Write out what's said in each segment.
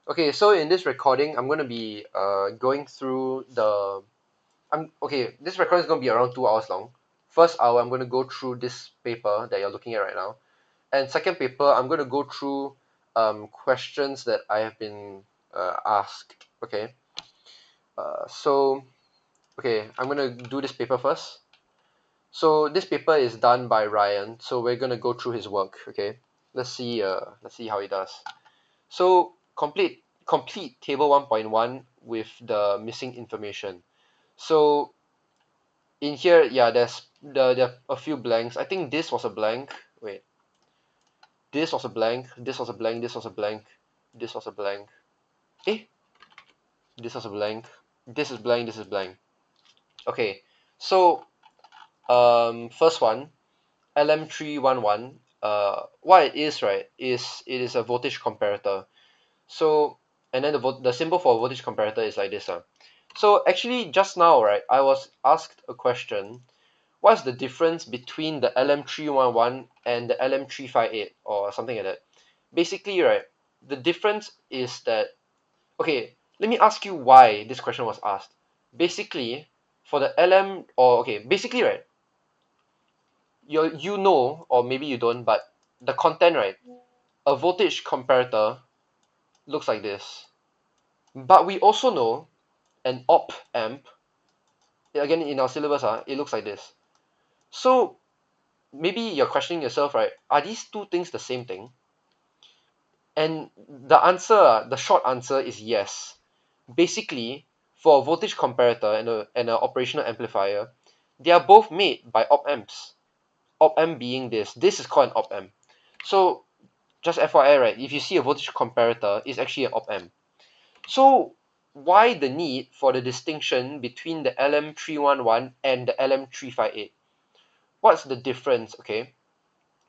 Okay, so in this recording, I'm gonna be going through the this recording is gonna be around 2 hours long. First hour, I'm gonna go through this paper that you're looking at right now, and second paper, I'm gonna go through questions that I have been asked. So okay, I'm gonna do this paper first. So this paper is done by Ryan, so we're gonna go through his work. Okay, let's see how he does. So complete table 1.1 with the missing information. So in here, yeah, there are a few blanks. I think this was a blank. Wait, this was a blank. This was a blank. This was a blank. This was a blank. Eh, this was a blank. This is blank. This is blank. Okay, so first one, LM311. What it is, right, is it is a voltage comparator. So, and then the symbol for voltage comparator is like this. So actually just now, right, I was asked a question. What's the difference between the LM311 and the LM358 or something like that? Basically, right, the difference is that, okay, let me ask you why this question was asked. Basically, for the LM, or okay, basically, right, you know, or maybe you don't, but the content, right, a voltage comparator looks like this. But we also know an op amp, again in our syllabus, it looks like this. So maybe you're questioning yourself, right? Are these two things the same thing? And the answer, the short answer is yes. Basically, for a voltage comparator and an operational amplifier, they are both made by op amps. Op amp being this is called an op amp. So just FYI, right? If you see a voltage comparator, it's actually an op amp. So why the need for the distinction between the LM311 and the LM358? What's the difference? Okay,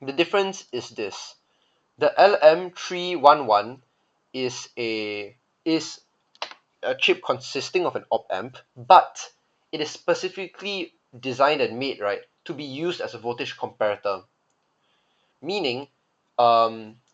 the difference is this: the LM311 is is a chip consisting of an op amp, but it is specifically designed and made, right, to be used as a voltage comparator. Meaning,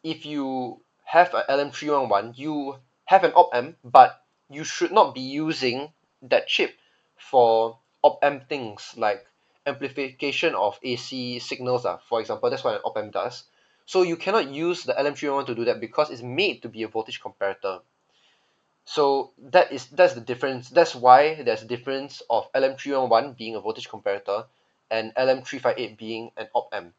if you have a LM311, you have an op amp, but you should not be using that chip for op amp things like amplification of AC signals. For example, that's what an op amp does. So you cannot use the LM311 to do that because it's made to be a voltage comparator. So that's the difference. That's why there's a difference of LM311 being a voltage comparator and LM358 being an op amp.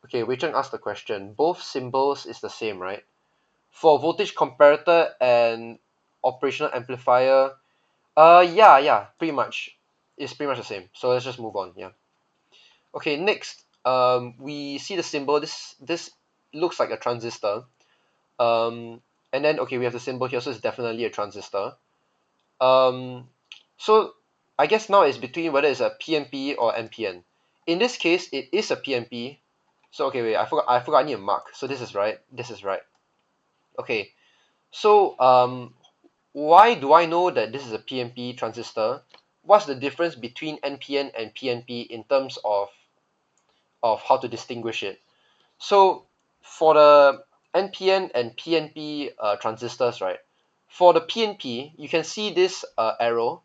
Okay, Wei Cheng asked the question. Both symbols is the same, right? For voltage comparator and operational amplifier, yeah, pretty much. It's pretty much the same. So let's just move on. Yeah. Okay, next, we see the symbol. This looks like a transistor. Um, and then okay, we have the symbol here, so it's definitely a transistor. Um, so I guess now it's between whether it's a PNP or NPN. In this case, it is a PNP. So okay, wait, I forgot I need a mark. So this is right. This is right. Okay. So why do I know that this is a PNP transistor? What's the difference between NPN and PNP in terms of how to distinguish it? So for the NPN and PNP transistors, right? For the PNP, you can see this arrow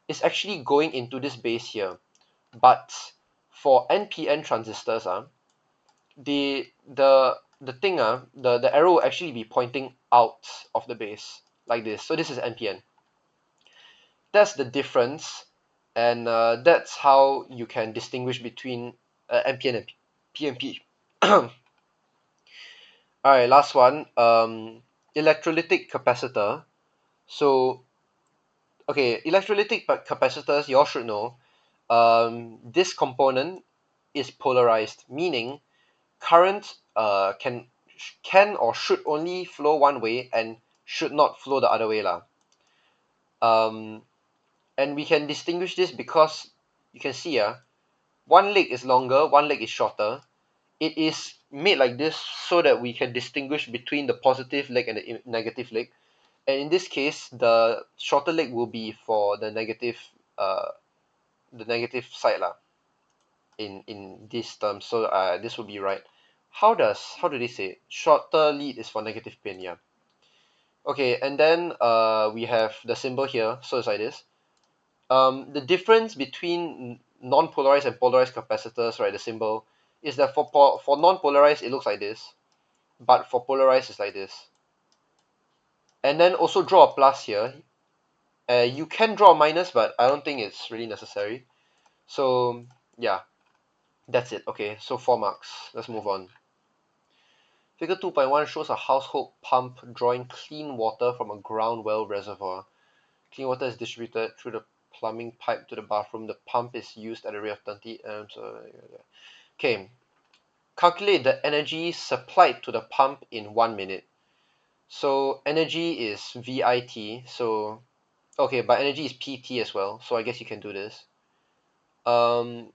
is actually going into this base here. But for NPN transistors, the thing, the arrow will actually be pointing out of the base like this. So this is NPN. That's the difference, and that's how you can distinguish between NPN and PNP. All right, last one. Electrolytic capacitor. So okay, electrolytic capacitors, you all should know. This component is polarized, meaning current can or should only flow one way and should not flow the other way lah. Um, and we can distinguish this because you can see one leg is longer, one leg is shorter. It is made like this so that we can distinguish between the positive leg and the negative leg. And in this case, the shorter leg will be for uh, the negative side lah. In this term, so this would be right. How do they say it? Shorter lead is for negative pin? Yeah. Okay, and then we have the symbol here, so it's like this. The difference between non-polarized and polarized capacitors, right, the symbol, is that for non-polarized it looks like this, but for polarized it's like this. And then also draw a plus here. You can draw a minus, but I don't think it's really necessary. So yeah, that's it. Okay, so 4 marks. Let's move on. Figure 2.1 shows a household pump drawing clean water from a ground well reservoir. Clean water is distributed through the plumbing pipe to the bathroom. The pump is used at a rate of 30 amps. Okay, calculate the energy supplied to the pump in 1 minute. So energy is VIT. So okay, but energy is PT as well. So I guess you can do this. Um,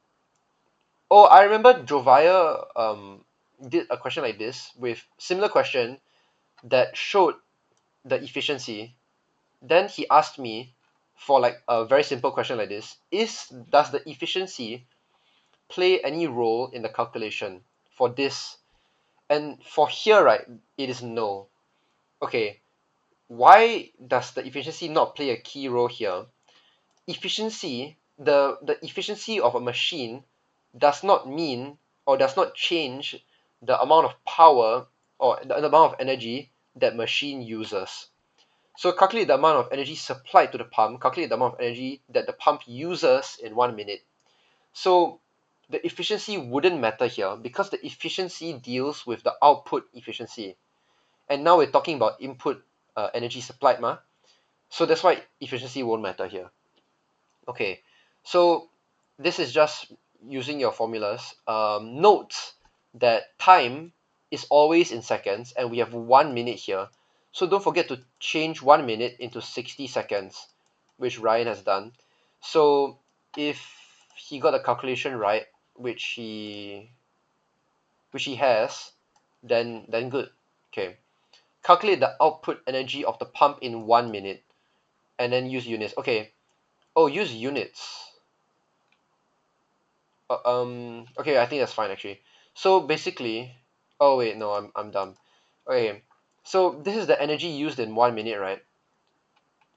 oh, I remember Jovia did a question like this with similar question that showed the efficiency. Then he asked me for like a very simple question like this: does the efficiency play any role in the calculation for this? And for here, right, it is no. Okay, why does the efficiency not play a key role here? Efficiency, the efficiency of a machine does not mean or does not change the amount of power or the amount of energy that machine uses. So calculate the amount of energy supplied to the pump, calculate the amount of energy that the pump uses in 1 minute. So the efficiency wouldn't matter here because the efficiency deals with the output efficiency. And now we're talking about input energy supplied, ma. So that's why efficiency won't matter here. Okay, so this is just using your formulas. Note that time is always in seconds, and we have 1 minute here. So don't forget to change 1 minute into 60 seconds, which Ryan has done. So if he got the calculation right, which he has, then good. Okay. Calculate the output energy of the pump in 1 minute, and then use units. Okay. Oh, use units. Okay, I think that's fine actually. So basically, oh wait, no, I'm dumb. Okay, so this is the energy used in 1 minute, right?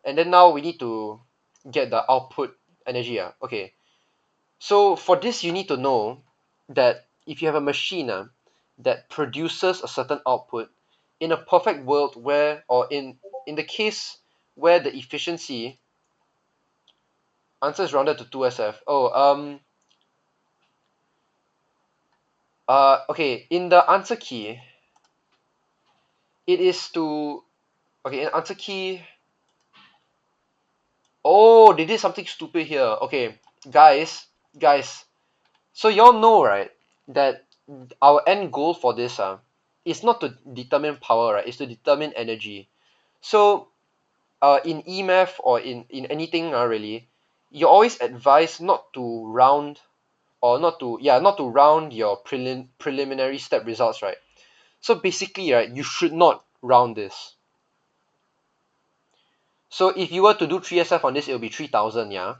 And then now we need to get the output energy. Okay, so for this you need to know that if you have a machine that produces a certain output, in a perfect world where, or in the case where the efficiency answer is rounded to 2SF. Oh, okay, in the answer key, it is to, okay, in answer key, oh, they did something stupid here. Okay, guys, so y'all know, right, that our end goal for this is not to determine power, right, it's to determine energy. So in EMAF or in anything really, you're always advised not to round, or not to round your preliminary step results, right? So basically, right, you should not round this. So if you were to do 3SF on this, it will be 3000, yeah?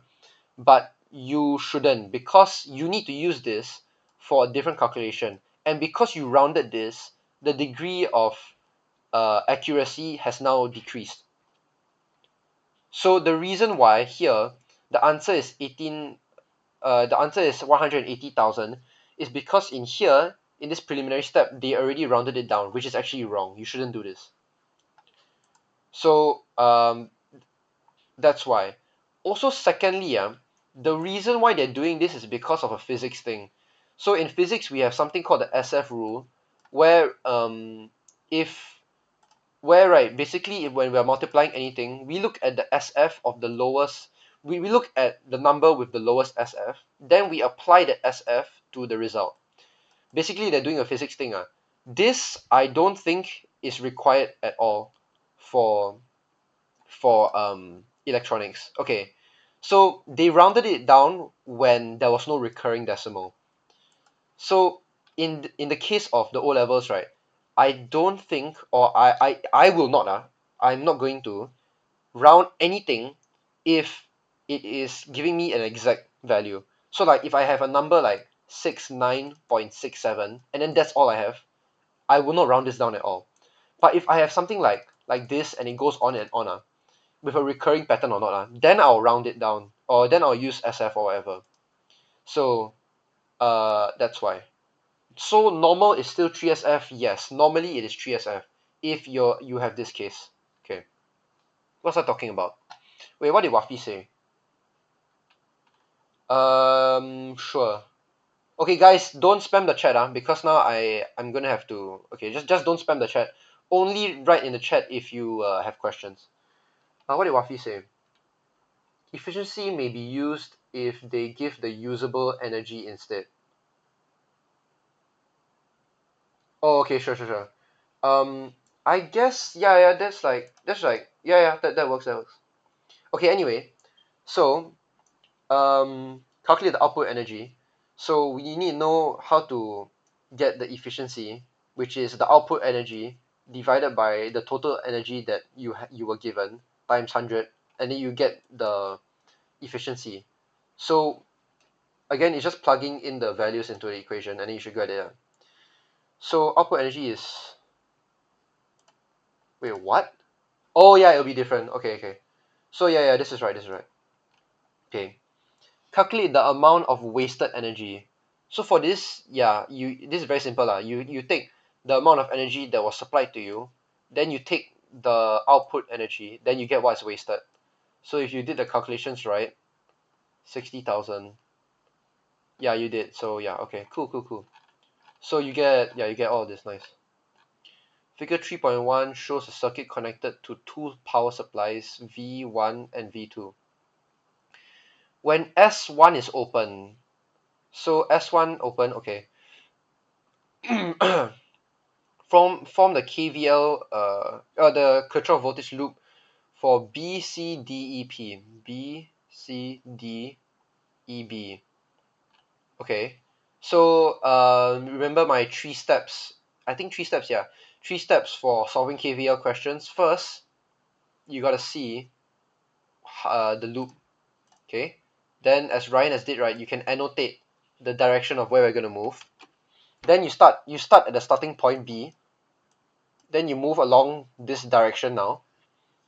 But you shouldn't, because you need to use this for a different calculation. And because you rounded this, the degree of accuracy has now decreased. So the reason why here the answer is 180,000 is because in here, in this preliminary step, they already rounded it down, which is actually wrong. You shouldn't do this. So that's why. Also, secondly, the reason why they're doing this is because of a physics thing. So in physics, we have something called the SF rule, where if where right basically when we're multiplying anything, we look at the SF of the lowest. We look at the number with the lowest SF, then we apply the SF to the result. Basically, they're doing a physics thing. This I don't think is required at all for electronics. Okay, so they rounded it down when there was no recurring decimal. So in the case of the O levels, right, I don't think, or I will not I'm not going to round anything if it is giving me an exact value. So like if I have a number like 69.67 and then that's all I have, I will not round this down at all. But if I have something like like this and it goes on and on, with a recurring pattern or not, then I'll round it down, or then I'll use SF or whatever. So that's why. So normal is still 3SF? Yes, normally it is 3SF if you have this case. Okay. What's I talking about? Wait, what did Wafi say? Sure. Okay, guys, don't spam the chat, because now I'm gonna have to. Okay, just don't spam the chat. Only write in the chat if you have questions. What did Wafi say? Efficiency may be used if they give the usable energy instead. Oh, okay, sure. I guess yeah, that's like yeah, that works. Okay, anyway, so calculate the output energy. So we need to know how to get the efficiency, which is the output energy divided by the total energy that you were given times 100, and then you get the efficiency. So again, it's just plugging in the values into the equation, and then you should get it. So output energy is, wait, what? Oh yeah, it'll be different. Okay. So yeah, this is right. Okay. Calculate the amount of wasted energy. So for this, yeah, this is very simple lah. You take the amount of energy that was supplied to you, then you take the output energy, then you get what's wasted. So if you did the calculations right, 60,000. Yeah, you did. So yeah, okay, cool. So you get all this, nice. Figure 3.1 shows a circuit connected to two power supplies V1 and V2. When S1 is open, so S1 open, okay. Form the KVL, the Kirchhoff voltage loop for BCDEP. BCDEB. Okay. So remember my 3 steps. I think 3 steps, yeah. 3 steps for solving KVL questions. First, you gotta see the loop. Okay. Then, as Ryan has did, right, you can annotate the direction of where we're gonna move. Then you start at the starting point B. Then you move along this direction now.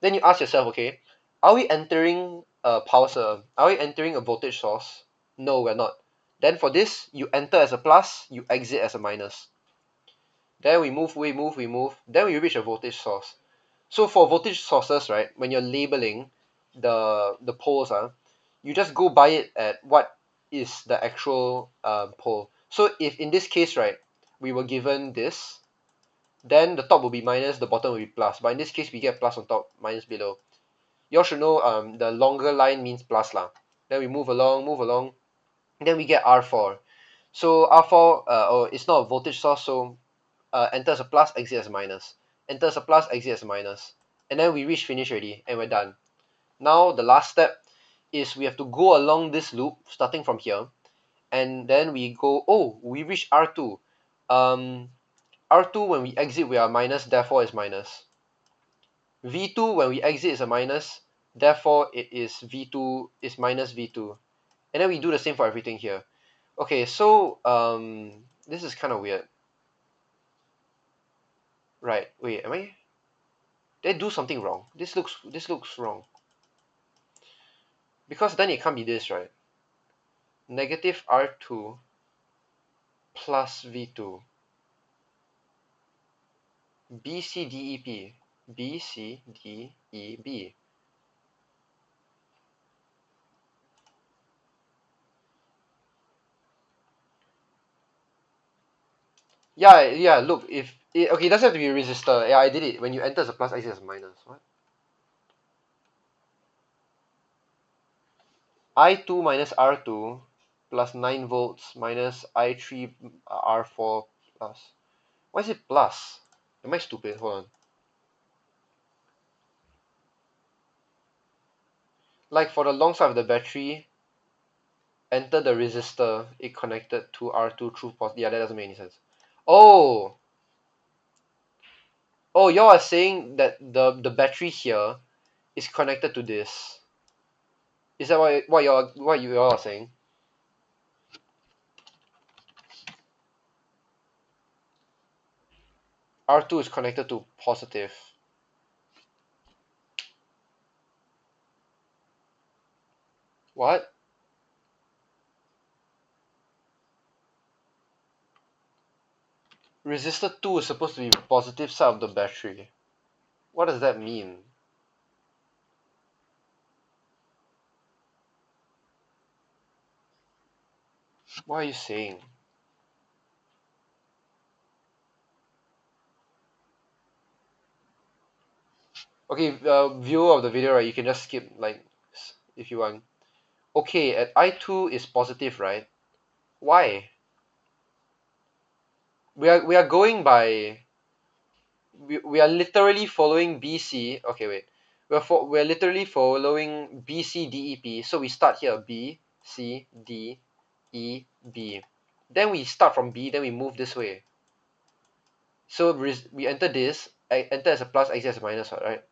Then you ask yourself, okay, are we entering a are we entering a voltage source? No, we're not. Then for this, you enter as a plus, you exit as a minus. Then we move, then we reach a voltage source. So for voltage sources, right, when you're labeling the poles, you just go by it at what is the actual pole. So if in this case, right, we were given this, then the top will be minus, the bottom will be plus. But in this case, we get plus on top, minus below. You all should know the longer line means plus lah. Then we move along. Then we get R4. So R4, it's not a voltage source, so enter as a plus, exit as a minus. Enter as a plus, exit as a minus. And then we reach finish already, and we're done. Now the last step is we have to go along this loop, starting from here, and then we go, oh, we reach R2. R2, when we exit, we are minus, therefore is minus. V2, when we exit, is a minus, therefore it is V2 is minus V2. And then we do the same for everything here. Okay, so this is kind of weird. Right, wait, did I do something wrong? This looks wrong. Because then it can't be this, right? Negative R2 plus V2. BCDEP. BCDEB. Yeah, look, okay, it doesn't have to be a resistor. Yeah, I did it. When you enter as a plus, exit as a minus. What? I2 minus R2 plus 9 volts minus I3 R4 plus. Why is it plus? Am I stupid? Hold on. Like for the long side of the battery, enter the resistor it connected to R2 through positive. Yeah, that doesn't make any sense. Oh, y'all are saying that the battery here is connected to this. Is that what you all are saying? R2 is connected to positive. What? Resistor 2 is supposed to be the positive side of the battery. What does that mean? What are you saying? Okay, viewer of the video, right, you can just skip, like, if you want. Okay, at I2 is positive, right? Why? We are going by, we are literally following BC. Okay, wait. We're literally following BCDEP. So we start here, B, C, D, E, B. Then we start from B, then we move this way. So we enter this, I enter as a plus, exit as a minus, right?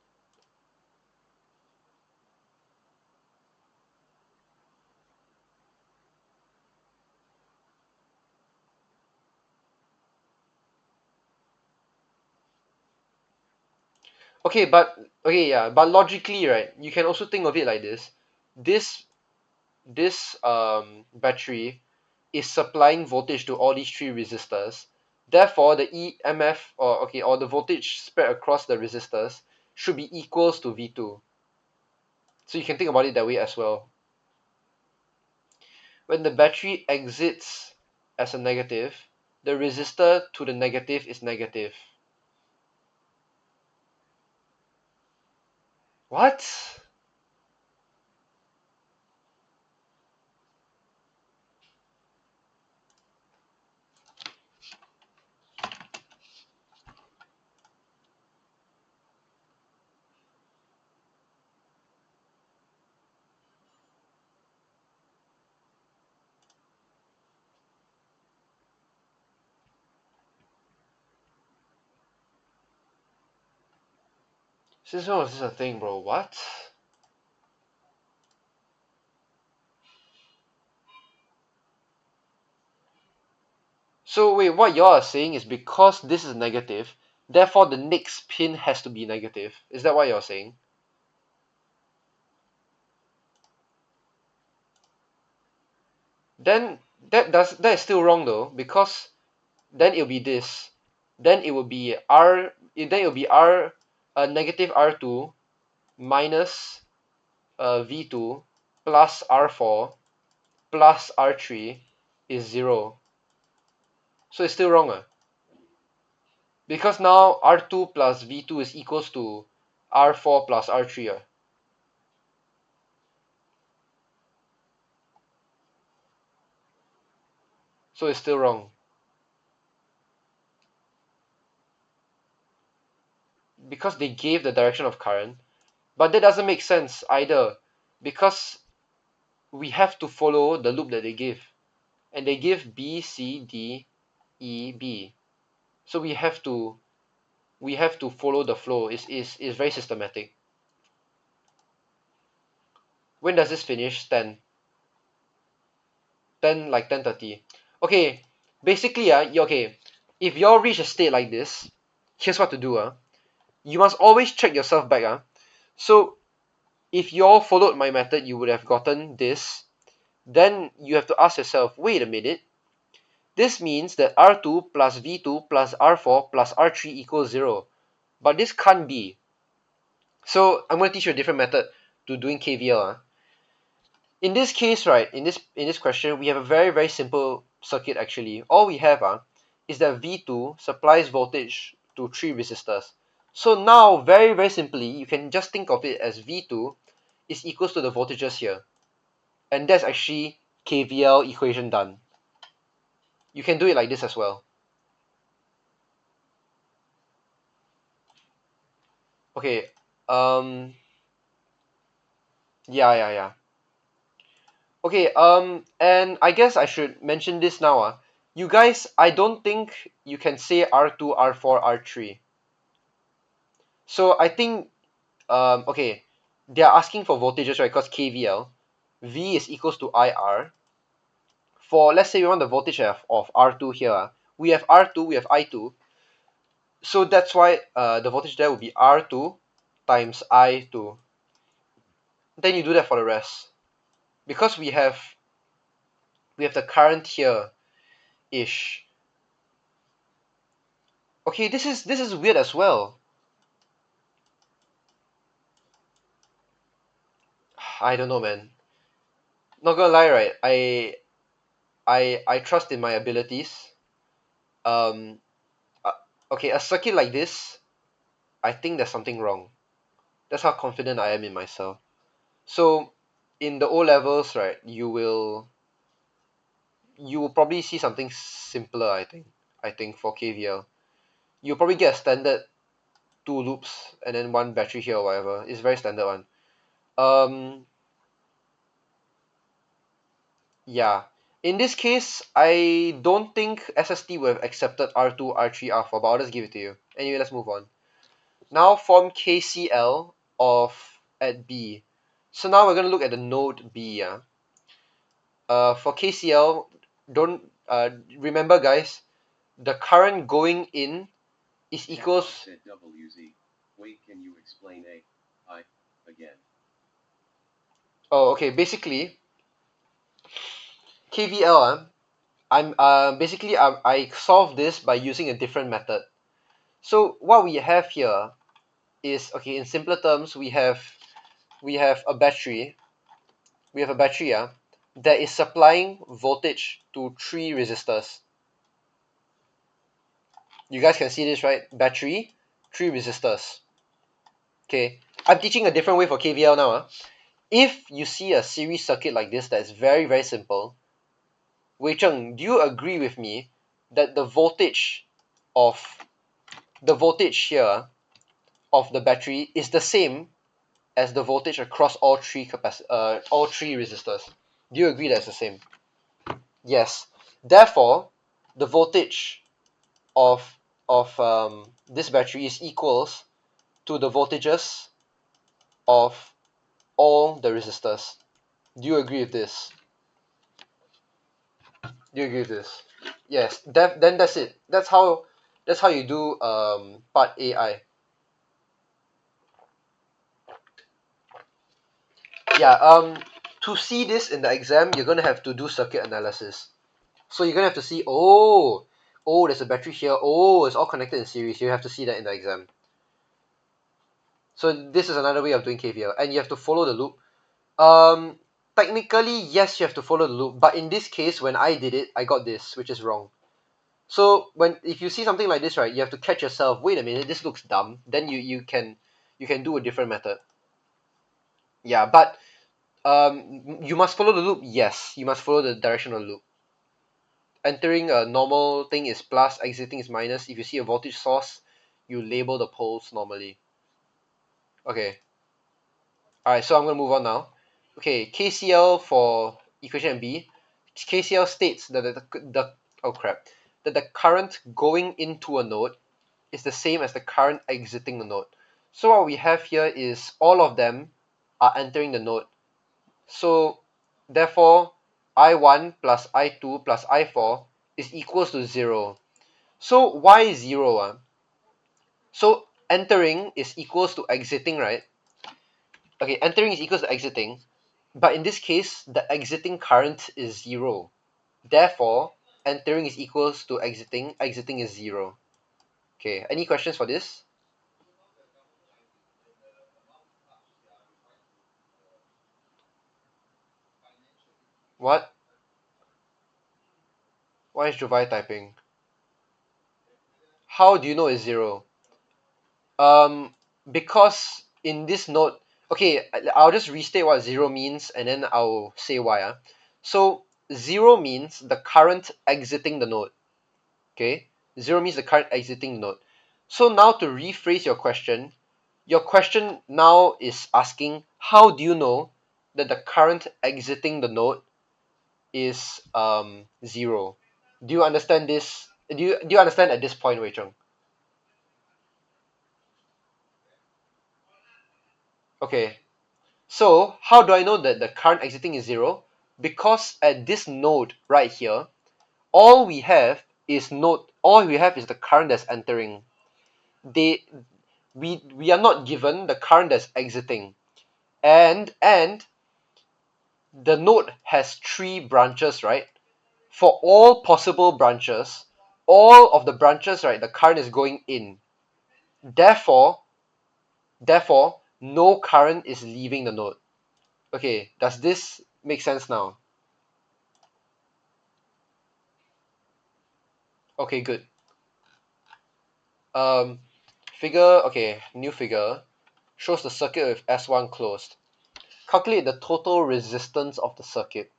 Okay, but okay, yeah, but logically, right, you can also think of it like this. This this battery is supplying voltage to all these three resistors. Therefore, the EMF, or the voltage spread across the resistors should be equals to V2. So you can think about it that way as well. When the battery exits as a negative, the resistor to the negative is negative. What? Since when was this a thing, bro? What? So wait, what y'all are saying is because this is negative, therefore the next pin has to be negative. Is that what you're saying? Then that is still wrong though, because then it'll be this. Then it will be R negative R2 minus V2 plus R4 plus R3 is 0. So it's still wrong. Because now R2 plus V2 is equals to R4 plus R3. So it's still wrong. Because they gave the direction of current. But that doesn't make sense either. Because we have to follow the loop that they give. And they give B, C, D, E, B. So we have to follow the flow. It's very systematic. When does this finish? 10. 10, like 10:30. Okay, basically, okay, if y'all reach a state like this, here's what to do. You must always check yourself back. So if y'all followed my method, you would have gotten this. Then you have to ask yourself, wait a minute. This means that R2 plus V2 plus R4 plus R3 equals 0. But this can't be. So I'm going to teach you a different method to doing KVL. In this case, right, in this question, we have a very, very simple circuit actually. All we have is that V2 supplies voltage to three resistors. So now, very, very simply, you can just think of it as V2 is equals to the voltages here. And that's actually KVL equation done. You can do it like this as well. Okay, yeah. Okay, and I guess I should mention this now. You guys, I don't think you can say R2, R4, R3. So I think, okay, they are asking for voltages, right? Because KVL, V is equals to IR. For, let's say we want the voltage of R2 here. We have R2, we have I2. So that's why the voltage there will be R2 times I2. Then you do that for the rest. because we have the current here ish. Okay, this is weird as well. I don't know, man. Not gonna lie, right? I trust in my abilities. Um, okay, a circuit like this, I think there's something wrong. That's how confident I am in myself. So, in the O levels, right, you will probably see something simpler. I think for KVL, you'll probably get a standard two loops and then one battery here or whatever. It's very standard one. Um, yeah. In this case, I don't think SST will have accepted R2, R3, R4, but I'll just give it to you. Anyway, let's move on. Now form KCl of at B. So now we're going to look at the node B. Yeah. For KCl, don't remember, guys, the current going in is equals. WZ. Wait, can you explain A I again? Oh, okay. Basically, KVL. I solved this by using a different method. So what we have here is, okay, in simpler terms, we have a battery. We have a battery, that is supplying voltage to three resistors. You guys can see this, right? Battery, three resistors. Okay, I'm teaching a different way for KVL now. If you see a series circuit like this that is very, very simple, Wei Zheng, do you agree with me that of the voltage here of the battery is the same as the voltage across all three resistors? Do you agree that's the same? Yes. Therefore, the voltage of this battery is equals to the voltages of all the resistors. Do you agree with this? Do you agree with this? Yes. Then that's it. That's how you do part AI. Yeah. To see this in the exam, you're gonna have to do circuit analysis. So you're gonna have to see, there's a battery here. Oh, it's all connected in series. You have to see that in the exam. So this is another way of doing KVL, and you have to follow the loop. Um, Technically, yes, you have to follow the loop, but in this case, when I did it, I got this, which is wrong. So if you see something like this, right, you have to catch yourself. Wait a minute, this looks dumb. Then you can do a different method. Yeah, but you must follow the loop. Yes, you must follow the direction of the loop. Entering a normal thing is plus, exiting is minus. If you see a voltage source, you label the poles normally. Okay. Alright, so I'm gonna move on now. Okay, KCl for equation B. KCl states that the current going into a node is the same as the current exiting the node. So what we have here is all of them are entering the node. So therefore, I1 plus I2 plus I4 is equals to 0. So why 0? So entering is equals to exiting, right? Okay, entering is equals to exiting. But in this case, the exiting current is 0. Therefore, entering is equals to exiting. Exiting is 0. Okay, any questions for this? What? Why is Jovai typing? How do you know it's 0? Um, because in this node, okay, I'll just restate what 0 means and then I'll say why. So 0 means the current exiting the node. Okay, 0 means the current exiting the node. So now to rephrase your question now is asking, how do you know that the current exiting the node is 0? Do you understand this? Do you understand at this point, Wei Cheng? Okay. So how do I know that the current exiting is 0? Because at this node right here, all we have is the current that's entering. They we are not given the current that's exiting. And the node has 3 branches, right? For all possible branches, all of the branches, right, the current is going in. Therefore, no current is leaving the node. Okay, does this make sense now? Okay, good. Figure, okay, new figure shows the circuit with S1 closed. Calculate the total resistance of the circuit.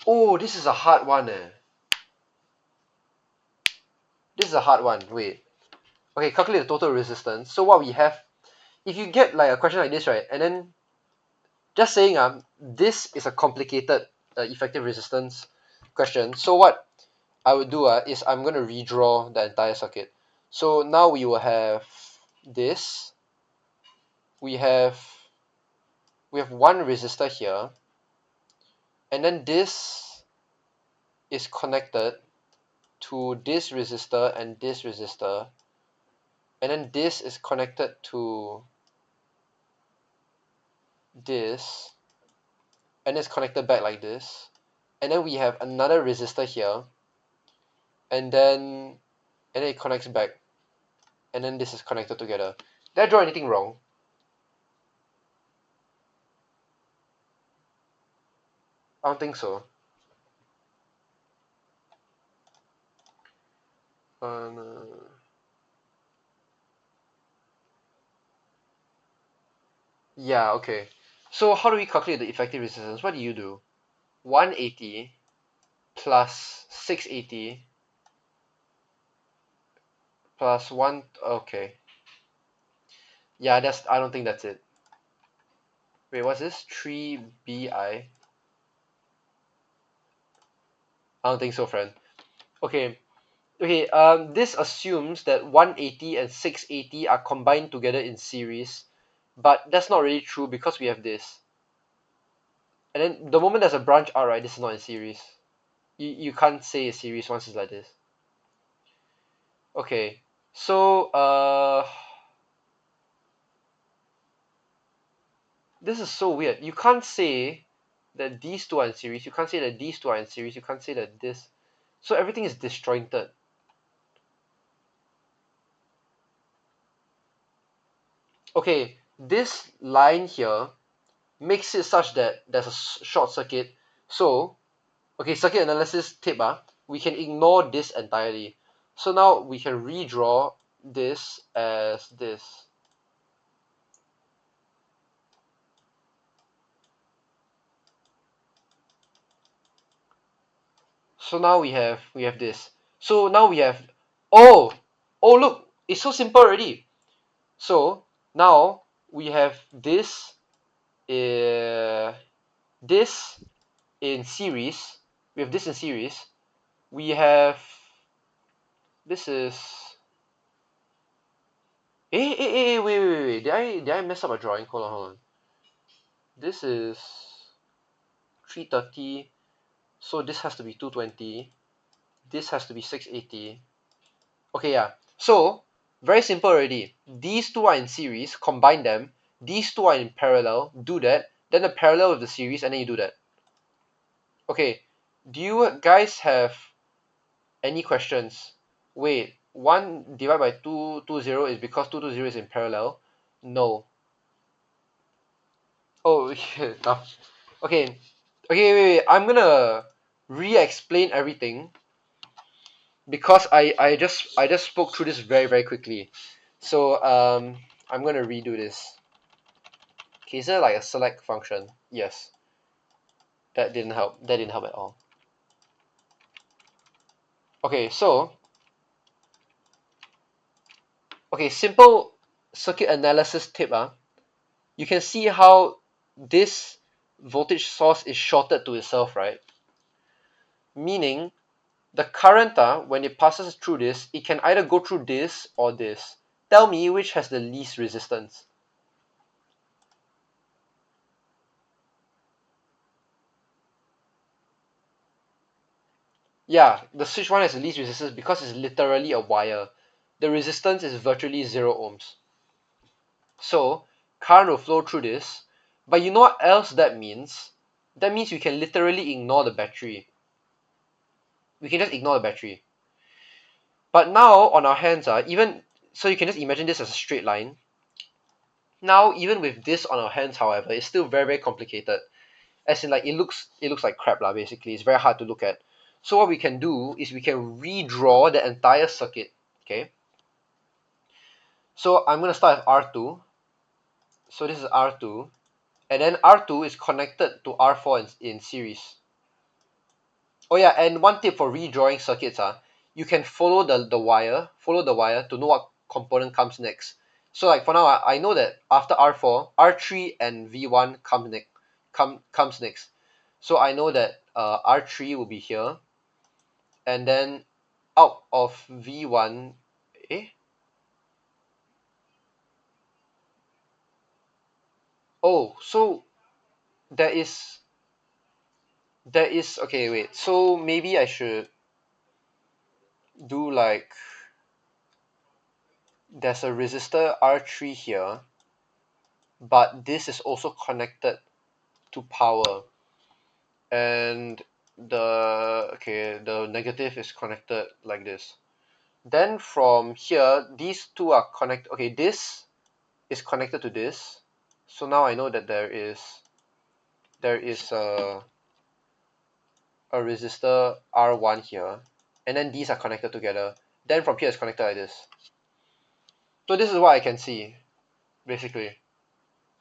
Oh, this is a hard one. This is a hard one. Wait. Okay, calculate the total resistance. So what we have, if you get like a question like this, right, and then just saying this is a complicated effective resistance question. So what I would do is I'm going to redraw the entire circuit. So now we will have this. We have one resistor here, and then this is connected to this resistor and this resistor, and then this is connected to this, and it's connected back like this, and then we have another resistor here, and then it connects back, and then this is connected together. Did I draw anything wrong? I don't think so. No. Yeah, okay. So how do we calculate the effective resistance? What do you do? 180 plus 680 plus 1, okay. Yeah, I don't think that's it. Wait, what's this? 3bi? I don't think so, friend. Okay. Okay, this assumes that 180 and 680 are combined together in series, but that's not really true because we have this. And then the moment there's a branch out, right, this is not in series. You can't say a series once it's like this. Okay, so this is so weird. You can't say that these two are in series. You can't say that these two are in series. You can't say that this. So everything is disjointed. Okay, this line here makes it such that there's a short circuit. So, okay, circuit analysis tip, we can ignore this entirely. So now we can redraw this as this. So now we have this. So now we have, oh look, it's so simple already. So now we have this in series. We have this in series. We have this is wait. Did I mess up a drawing? Hold on. This is 330. So this has to be 220. This has to be 680. Okay, yeah. So very simple already. These two are in series, combine them. These two are in parallel, do that. Then the parallel with the series, and then you do that. Okay. Do you guys have any questions? Wait, 1 divided by 220 is because 220 is in parallel? No. Oh, no. Okay. Okay, wait. I'm gonna re-explain everything because I just spoke through this very, very quickly. So I'm gonna redo this. Okay, is there like a select function? Yes. That didn't help. That didn't help at all. Okay, so simple circuit analysis tip. You can see how this voltage source is shorted to itself, right? Meaning the current, when it passes through this, it can either go through this or this. Tell me which has the least resistance. Yeah, the switch one has the least resistance because it's literally a wire. The resistance is virtually 0 ohms. So current will flow through this, but you know what else that means? That means we can literally ignore the battery. We can just ignore the battery. But now on our hands, even so, you can just imagine this as a straight line. Now, even with this on our hands, however, it's still very, very complicated. As in, like, it looks like crap, lah. Basically, it's very hard to look at. So what we can do is we can redraw the entire circuit. Okay. So I'm gonna start with R2. So this is R2, and then R2 is connected to R4 in series. Oh yeah, and one tip for redrawing circuits, you can follow the wire to know what component comes next. So like for now, I know that after R4, R3 and V1 comes next. So I know that R3 will be here, and then out of V1, eh? Oh, so there is okay, wait. So maybe I should do like there's a resistor R3 here, but this is also connected to power, and the negative is connected like this. Then from here, these two are connected. Okay, this is connected to this. So now I know that there is a resistor R1 here, and then these are connected together. Then from here it's connected like this. So this is what I can see, basically.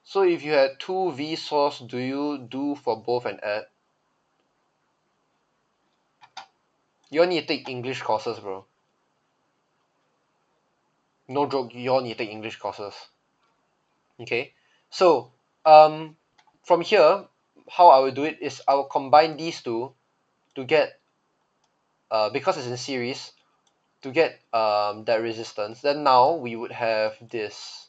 So if you had two V source, do you do for both and add? You all need to take English courses, bro. No joke, you all need to take English courses. Okay, so from here, how I will do it is I will combine these two to get because it's in series, to get that resistance. Then now we would have this.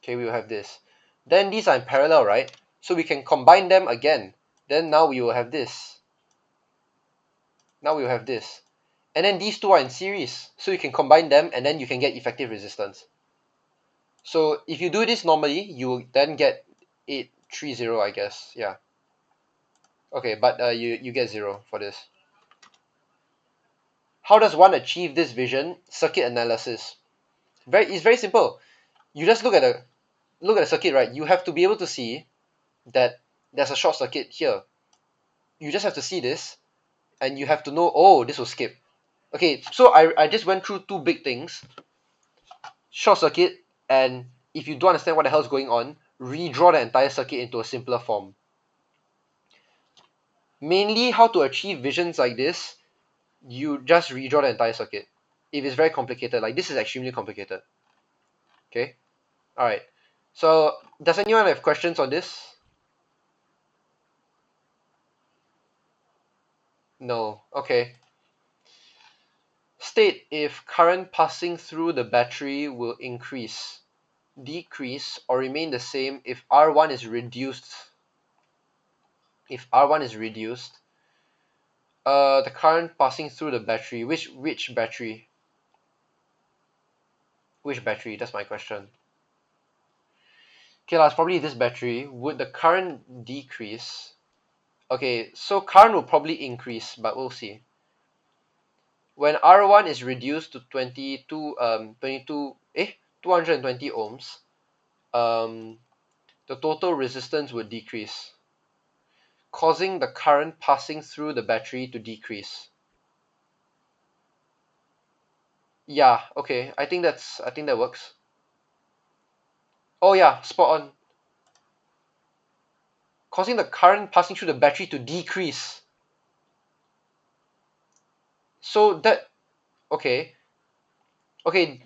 Okay, we will have this. Then these are in parallel, right? So we can combine them again. Then now we will have this. Now we will have this. And then these two are in series. So you can combine them and then you can get effective resistance. So if you do this normally, you will then get 830, I guess. Yeah. Okay, but you get 0 for this. How does one achieve this vision? Circuit analysis. It's very simple. You just look at the circuit, right? You have to be able to see that there's a short circuit here. You just have to see this, and you have to know, oh, this will skip. Okay, so I just went through two big things: short circuit, and if you don't understand what the hell is going on, redraw the entire circuit into a simpler form. Mainly, how to achieve visions like this, you just redraw the entire circuit. If it's very complicated, like this is extremely complicated. Okay, all right. So does anyone have questions on this? No. Okay. State if current passing through the battery will increase, decrease, or remain the same if R1 is reduced. If R1 is reduced, the current passing through the battery, which battery? Which battery? That's my question. Okay, it's probably this battery. Would the current decrease? Okay, so current will probably increase, but we'll see. When R1 is reduced to 220 ohms, the total resistance would decrease, causing the current passing through the battery to decrease. Yeah, okay. I think that works. Oh yeah, spot on. Causing the current passing through the battery to decrease. So that okay. Okay,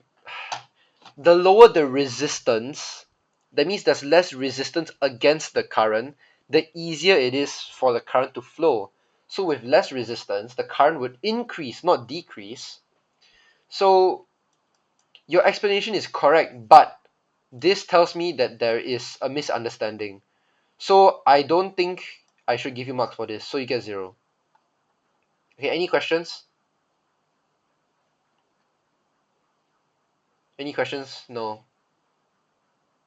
the lower the resistance, that means there's less resistance against the current, the easier it is for the current to flow. So with less resistance, the current would increase, not decrease. So your explanation is correct, but this tells me that there is a misunderstanding. So I don't think I should give you marks for this. So you get 0. Okay, any questions? Any questions? No.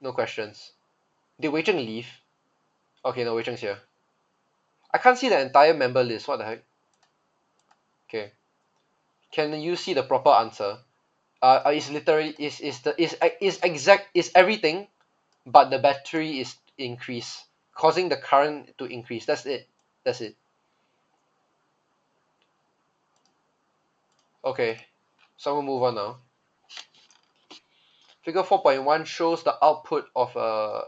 No questions. Did Wei Cheng leave? Okay, no, Wei Cheng's here. I can't see the entire member list. What the heck? Okay. Can you see the proper answer? Is literally is exact is everything, but the battery is increased, causing the current to increase. That's it. That's it. Okay. So we'll move on now. Figure 4.1 shows the output of a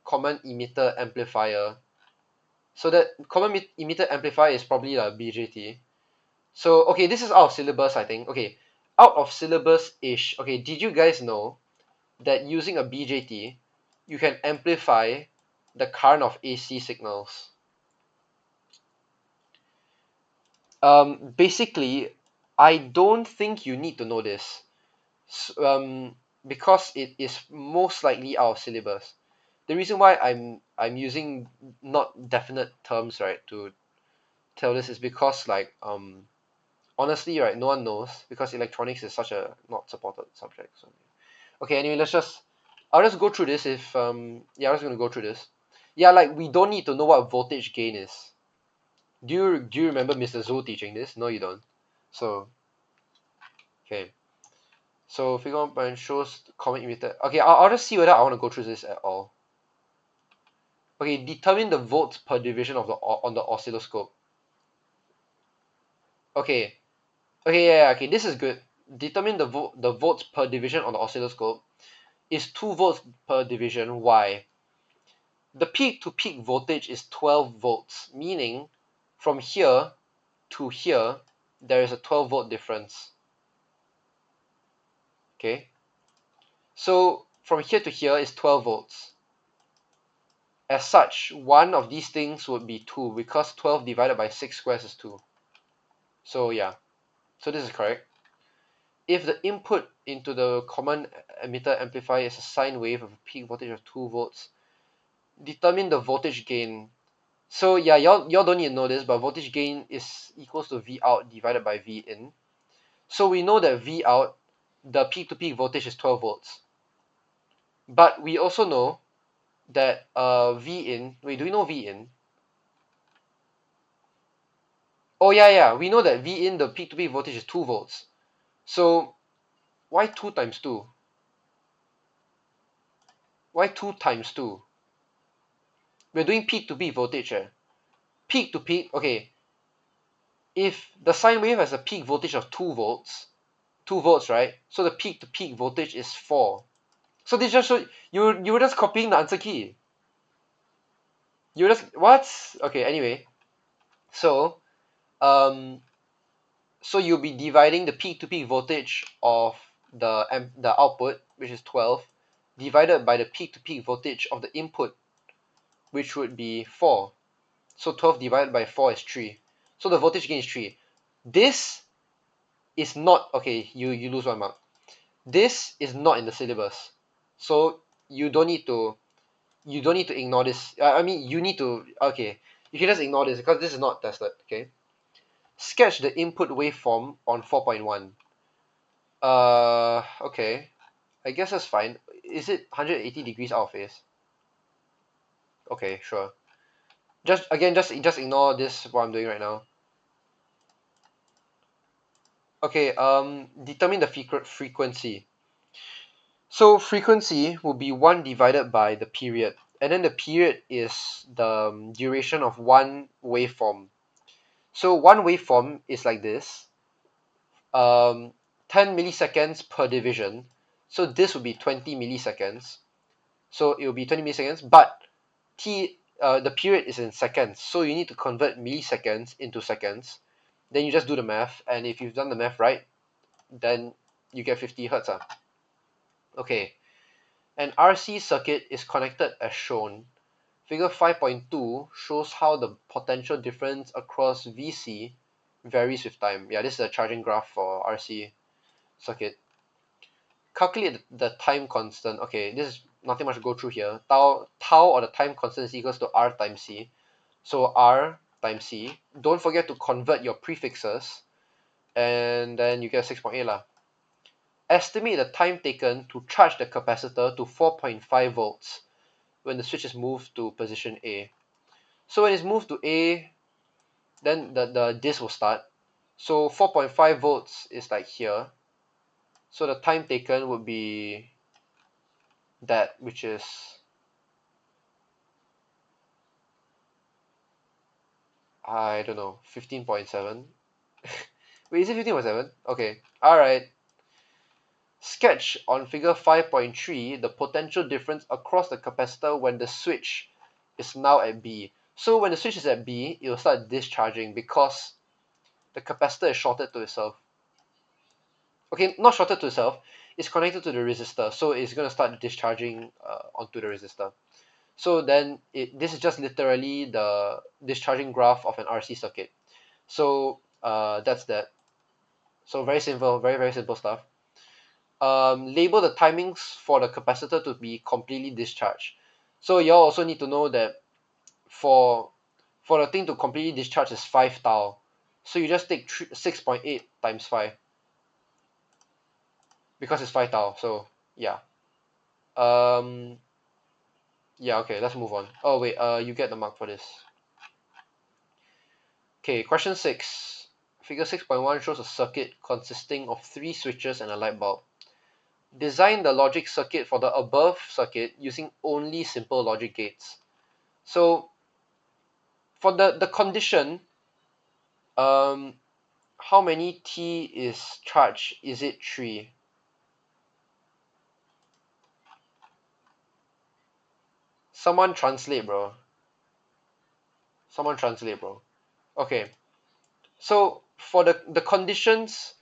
common emitter amplifier. So that common emitter amplifier is probably a BJT. So okay, this is out of syllabus, I think. Okay, out of syllabus-ish. Okay, did you guys know that using a BJT, you can amplify the current of AC signals? Basically, I don't think you need to know this, because it is most likely out of syllabus. The reason why I'm using not definite terms, right, to tell this is because like honestly, right, no one knows because electronics is such a not supported subject. So okay, anyway, I'll just go through this if yeah, I'm just gonna go through this. Yeah, like we don't need to know what voltage gain is. Do you remember Mr. Zhou teaching this? No, you don't. So okay. So figure 1 shows common emitter. Okay, I'll just see whether I want to go through this at all. Okay, determine the volts per division of the on the oscilloscope. Okay. Okay, yeah, okay, this is good. Determine the volts per division on the oscilloscope is 2 volts per division. Why? The peak to peak voltage is 12 volts, meaning from here to here there is a 12 volt difference. Okay? So from here to here is 12 volts. As such, one of these things would be 2 because 12 divided by 6 squares is 2. So yeah, so this is correct. If the input into the common emitter amplifier is a sine wave of a peak voltage of 2 volts, determine the voltage gain. So yeah, y'all don't need to know this, but voltage gain is equals to V out divided by V in. So we know that V out, the peak to peak voltage is 12 volts. But we also know that V in, wait, do we know V in? Oh yeah, yeah, we know that V in, the peak to peak voltage is 2 volts. So why 2 times 2? Why 2 times 2? We're doing peak to peak voltage. Peak to peak, okay. If the sine wave has a peak voltage of 2 volts, 2 volts, right? So the peak to peak voltage is 4. So this just show you were just copying the answer key. You were just what? Okay, anyway. So um so you'll be dividing the peak to peak voltage of the output, which is 12, divided by the peak to peak voltage of the input, which would be 4. So 12 divided by 4 is 3. So the voltage gain is 3. This is not okay, you lose 1 mark. This is not in the syllabus. So you don't need to ignore this. I mean, you need to, okay, you can just ignore this because this is not tested, okay? Sketch the input waveform on 4.1. Okay. I guess that's fine. Is it 180 degrees out of phase? Okay, sure. Just ignore this, what I'm doing right now. Okay, determine the frequency. So frequency will be 1 divided by the period. And then the period is the duration of one waveform. So one waveform is like this, 10 milliseconds per division. So this would be 20 milliseconds. So it will be 20 milliseconds, but the period is in seconds. So you need to convert milliseconds into seconds. Then you just do the math, and if you've done the math right, then you get 50 hertz. Okay, an RC circuit is connected as shown. Figure 5.2 shows how the potential difference across VC varies with time. Yeah, this is a charging graph for RC circuit. Calculate the time constant. Okay, this is nothing much to go through here. Tau or the time constant is equals to R times C. So R times C. Don't forget to convert your prefixes, and then you get 6.8 lah. estimate the time taken to charge the capacitor to 4.5 volts when the switch is moved to position A. So when it's moved to A, then the disk will start. So 4.5 volts is like here. So the time taken would be that, which is I don't know, 15.7. Wait, is it 15.7? Okay, alright. Sketch on figure 5.3 the potential difference across the capacitor when the switch is now at B. So when the switch is at B, it will start discharging because the capacitor is shorted to itself. Okay, not shorted to itself, it's connected to the resistor, so it's going to start discharging onto the resistor. So then this is just literally the discharging graph of an RC circuit. So that's that. So very simple, very simple stuff. Label the timings for the capacitor to be completely discharged. So you all also need to know that for the thing to completely discharge is 5 tau. So you just take 6.8 times 5 because it's 5 tau. So yeah. Um, yeah, okay, let's move on. Oh wait, you get the mark for this. Okay, question 6. Figure 6.1 shows a circuit consisting of 3 switches and a light bulb. Design the logic circuit for the above circuit using only simple logic gates. So for the condition, how many T is charged? Is it 3? Someone translate, bro. Someone translate, bro. Okay. So for the conditions,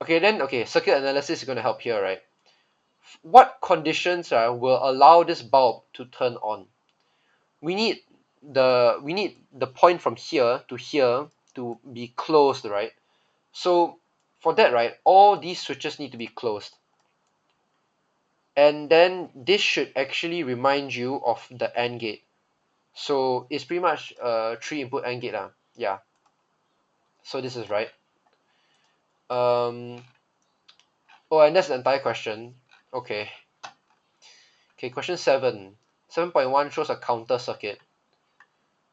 okay, circuit analysis is going to help here, right? What conditions will allow this bulb to turn on? We need the point from here to be closed, right? So for that, right, all these switches need to be closed. And then this should actually remind you of the AND gate. So it's pretty much a 3-input AND gate. Yeah. So this is right. Oh, and that's the entire question. Okay. Okay, question 7. 7.1 shows a counter circuit.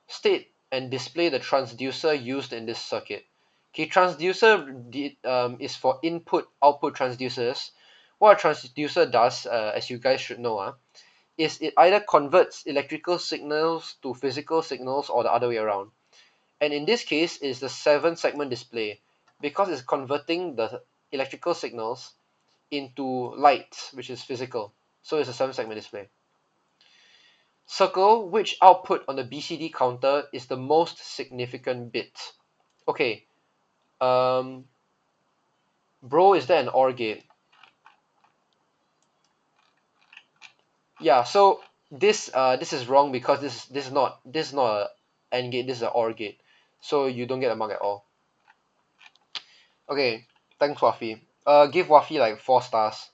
State and display the transducer used in this circuit. Okay, transducer is for input-output transducers. What a transducer does, as you guys should know, is it either converts electrical signals to physical signals or the other way around. And in this case, it's the 7-segment display because it's converting the electrical signals into light, which is physical. So it's a 7-segment display. Circle which output on the BCD counter is the most significant bit. Okay, bro, is that an OR gate? Yeah, so this is wrong because this is not a AND gate, this is an OR gate. So you don't get a mark at all. Okay, thanks Wafi. Give Wafi like 4 stars.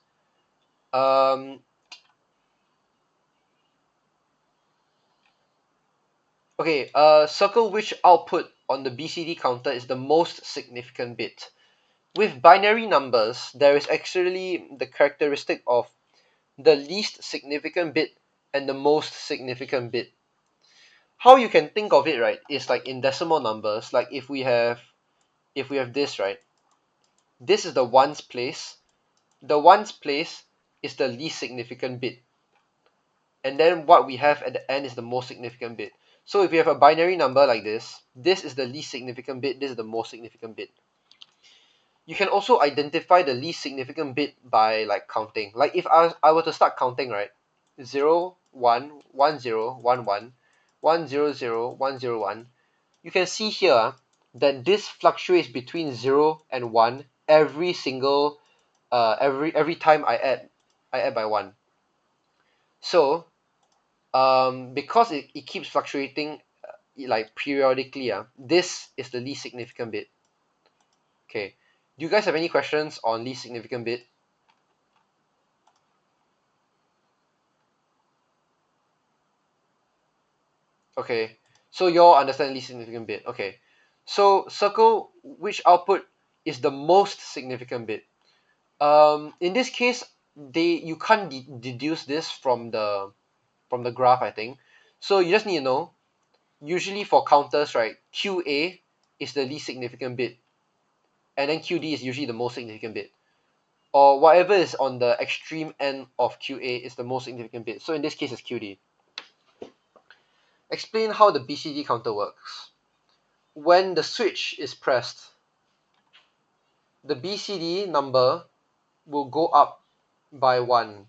Okay, circle which output on the BCD counter is the most significant bit. With binary numbers, there is actually the characteristic of the least significant bit and the most significant bit. How you can think of it, right, is like in decimal numbers. Like if we have this, right, this is the ones place. The ones place is the least significant bit, and then what we have at the end is the most significant bit. So if you have a binary number like this is the least significant bit, this is the most significant bit. You can also identify the least significant bit by like counting. Like if I were to start counting, right, 0 1 1 0 1 1 1 0 0 1 0 1, you can see here that this fluctuates between 0 and 1 every single every time I add by 1. So because it keeps fluctuating like periodically, this is the least significant bit. Okay, do you guys have any questions on least significant bit? Okay, so you all understand least significant bit. Okay, so circle which output is the most significant bit. In this case, you can't deduce this from the graph, I think. So you just need to know, usually for counters, right, QA is the least significant bit, and then QD is usually the most significant bit, or whatever is on the extreme end of QA is the most significant bit. So in this case, it's QD. Explain how the BCD counter works. When the switch is pressed, the BCD number will go up by 1.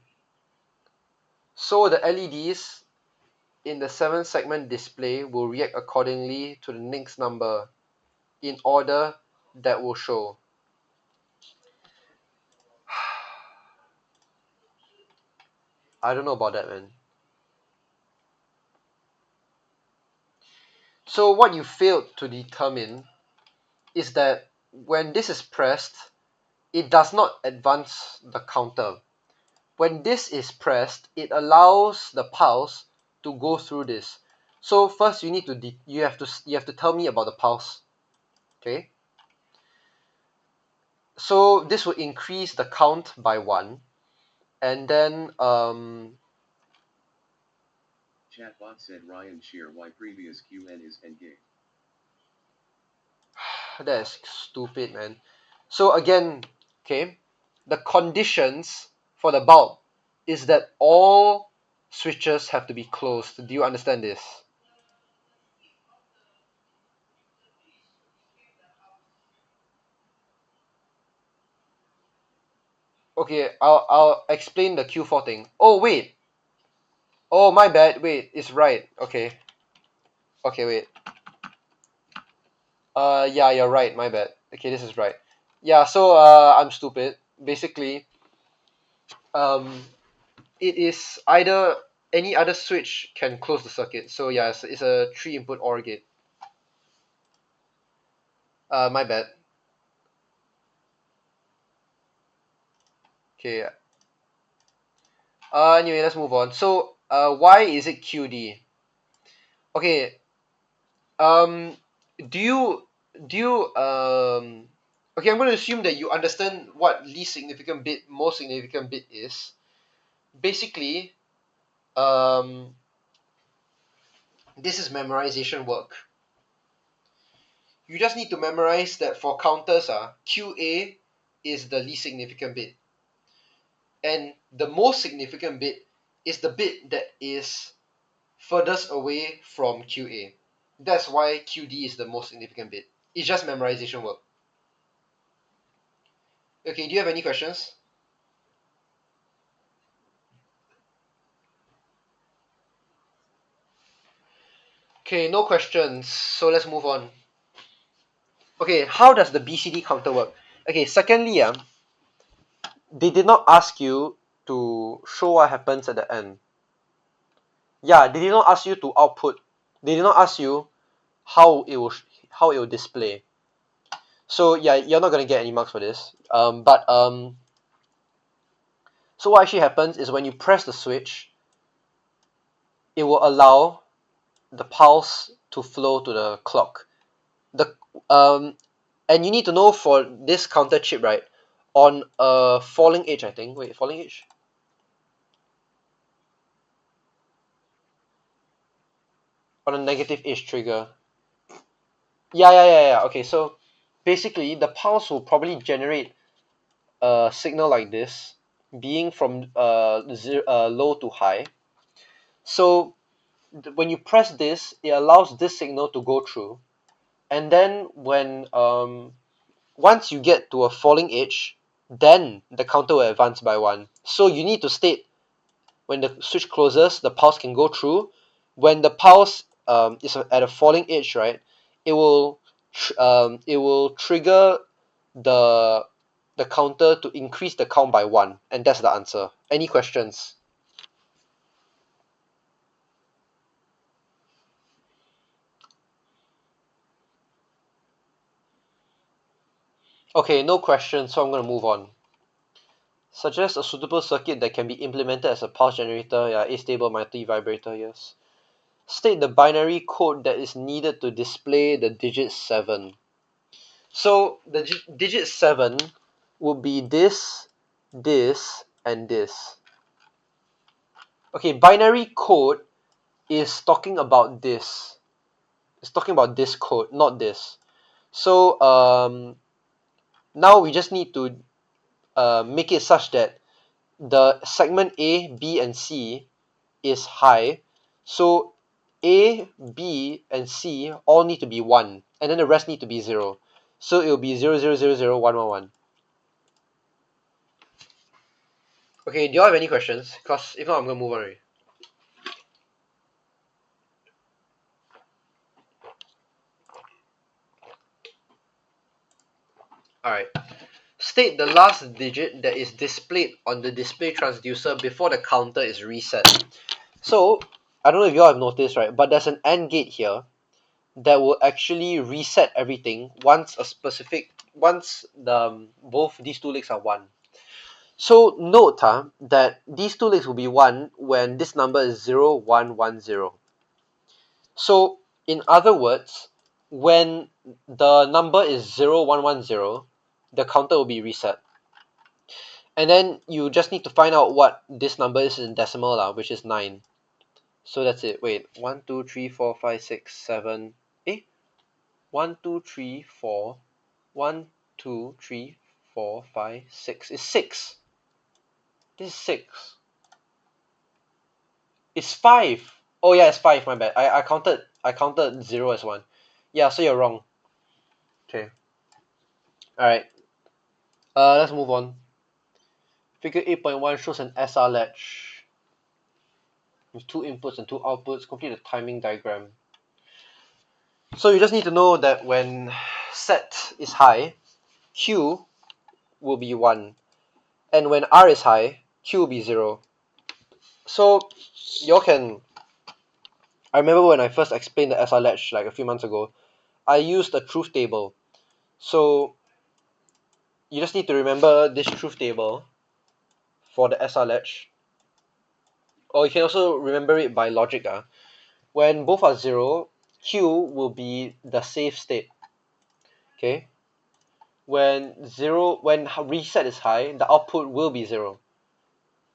So the LEDs in the 7-segment display will react accordingly to the next number in order that will show. I don't know about that, man. So what you failed to determine is that when this is pressed, it does not advance the counter. When this is pressed, it allows the pulse to go through this. So first you need to you have to tell me about the pulse. Okay? So this will increase the count by 1, and then Chatbot said Ryan Shear why previous QN is N gig. that's stupid, man. So again, okay, the conditions for the bulb is that all switches have to be closed. Do you understand this? Okay, I'll explain the Q4 thing. Oh wait. Oh, my bad. Wait, it's right. Okay. Okay, wait. Yeah, you're right. My bad. Okay, this is right. Yeah, so I'm stupid. Basically, um, it is either any other switch can close the circuit. So yeah, it's a 3-input OR gate. My bad. Okay. Anyway, let's move on. So, why is it QD? Okay. Um, do you do you Okay, I'm going to assume that you understand what least significant bit, most significant bit is. Basically, um, this is memorization work. You just need to memorize that for counters, QA is the least significant bit, and the most significant bit is the bit that is furthest away from QA. That's why QD is the most significant bit. It's just memorization work. Okay, do you have any questions? Okay, no questions. So let's move on. Okay, how does the BCD counter work? Okay, secondly, they did not ask you to show what happens at the end. Yeah, they did not ask you to output. They did not ask you how it will display. So yeah, you're not gonna get any marks for this. So what actually happens is when you press the switch, it will allow the pulse to flow to the clock. The and you need to know for this counter chip, right? On a falling edge, I think. Wait, falling edge? On a negative edge trigger. Yeah. Okay, so basically the pulse will probably generate a signal like this, being from low to high. So when you press this, it allows this signal to go through, and then when once you get to a falling edge, then the counter will advance by 1. So you need to state when the switch closes, the pulse can go through. When the pulse is at a falling edge, right, it will trigger the the counter to increase the count by 1, and that's the answer. Any questions? Okay, no questions, so I'm going to move on. Suggest a suitable circuit that can be implemented as a pulse generator. Yeah, astable multi-vibrator, yes. State the binary code that is needed to display the digit 7. So the digit 7 would be this this, and this. Okay, binary code is talking about this. It's talking about this code, not this. So now we just need to make it such that the segment A, B, and C is high. So A, B, and C all need to be 1, and then the rest need to be 0. So it will be 0, 0, 0, 0, 1, 1, 1. Okay, do you all have any questions? Because if not, I'm going to move on already. Alright. State the last digit that is displayed on the display transducer before the counter is reset. So, I don't know if you all have noticed, right? But there's an AND gate here that will actually reset everything once both these two legs are 1. So note that these two legs will be 1 when this number is 0, 1, 1, 0. So in other words, when the number is 0, 1, 1, 0, the counter will be reset. And then you just need to find out what this number is in decimal, which is 9. So that's it. Wait, 1, 2, 3, 4, 5, 6, 7. 1, 2, 3, 4. 1, 2, 3, 4, 5, 6. It's 6. This is 6. It's 5. Oh yeah, it's 5. My bad. I counted 0 as 1. Yeah, so you're wrong. Okay. All right. Let's move on. Figure 8.1 shows an SR latch with 2 inputs and 2 outputs. Complete the timing diagram. So you just need to know that when set is high, Q will be 1, and when R is high, Q will be 0. So you all can. I remember when I first explained the SR latch like a few months ago, I used a truth table. So you just need to remember this truth table for the SR latch. Or you can also remember it by logic. When both are 0, Q will be the safe state. Okay? When reset is high, the output will be 0.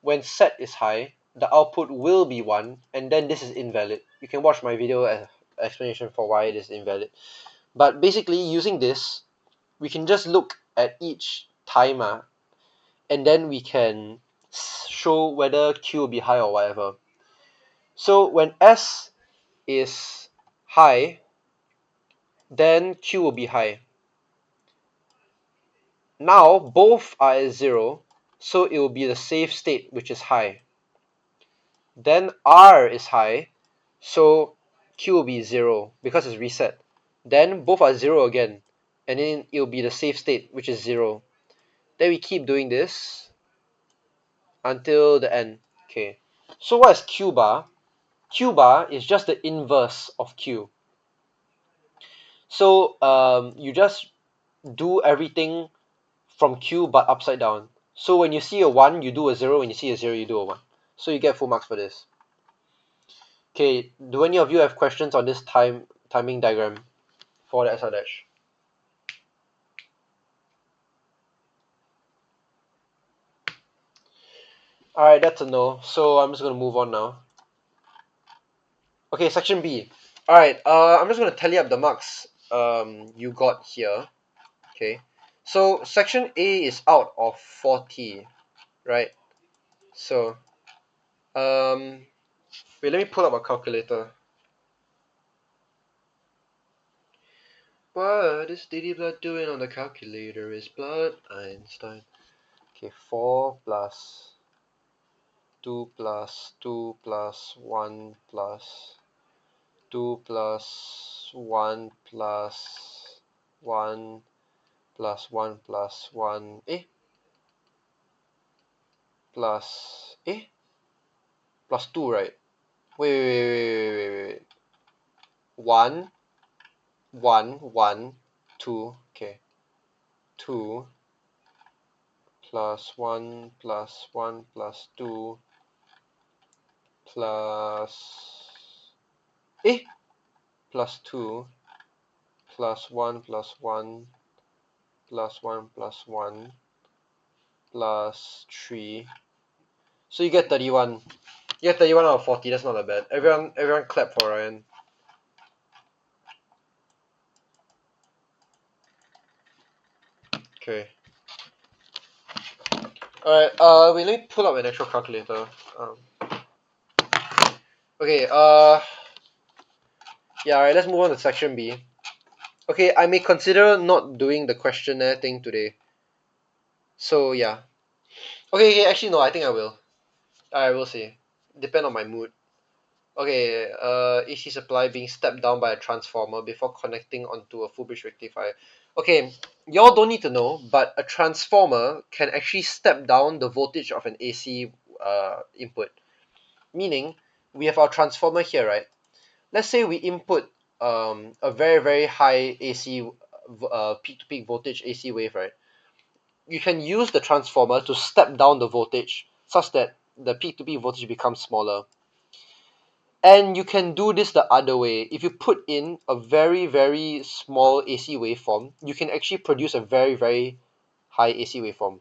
When set is high, the output will be 1, and then this is invalid. You can watch my video explanation for why it is invalid. But basically, using this, we can just look at each timer, and then we can show whether Q will be high or whatever. So when S is high, then Q will be high. Now both are at 0, so it will be the safe state, which is high. Then R is high, so Q will be 0 because it's reset. Then both are 0 again, and then it will be the safe state, which is 0. Then we keep doing this until the end. Okay. So what is Q bar? Q bar is just the inverse of Q. So you just do everything from Q but upside down. So when you see a 1, you do a 0. When you see a 0, you do a 1. So you get full marks for this. Okay, do any of you have questions on this timing diagram for the SR dash? Alright, that's a no. So I'm just going to move on now. Okay, section B. Alright, I'm just going to tally up the marks you got here. Okay, so section A is out of 40, right? So, wait, let me pull up a calculator. What is Diddy Blood doing on the calculator? Is Blood Einstein? Okay, 4 plus 2 plus 2 plus 1 plus 2 plus 1 plus 1 plus 1 plus 1 plus plus 2, right? Wait. 1 1 2. Okay, 2 plus 1 plus 1 plus 2 plus plus 2 plus 1 plus 1 plus 1 plus 1 plus 3. So you get 31. You get 31 out of 40. That's not that bad. Everyone clap for Ryan. Okay. Alright, wait, let me pull up an actual calculator. Okay, yeah, alright, let's move on to section B. Okay, I may consider not doing the questionnaire thing today. So, yeah. Okay, actually, no, I think I will. I will see. Depend on my mood. Okay, AC supply being stepped down by a transformer before connecting onto a full bridge rectifier. Okay, y'all don't need to know, but a transformer can actually step down the voltage of an AC input. Meaning, we have our transformer here, right? Let's say we input a very, very high AC peak-to-peak voltage AC wave, right? You can use the transformer to step down the voltage such that the peak-to-peak voltage becomes smaller. And you can do this the other way. If you put in a very, very small AC waveform, you can actually produce a very, very high AC waveform.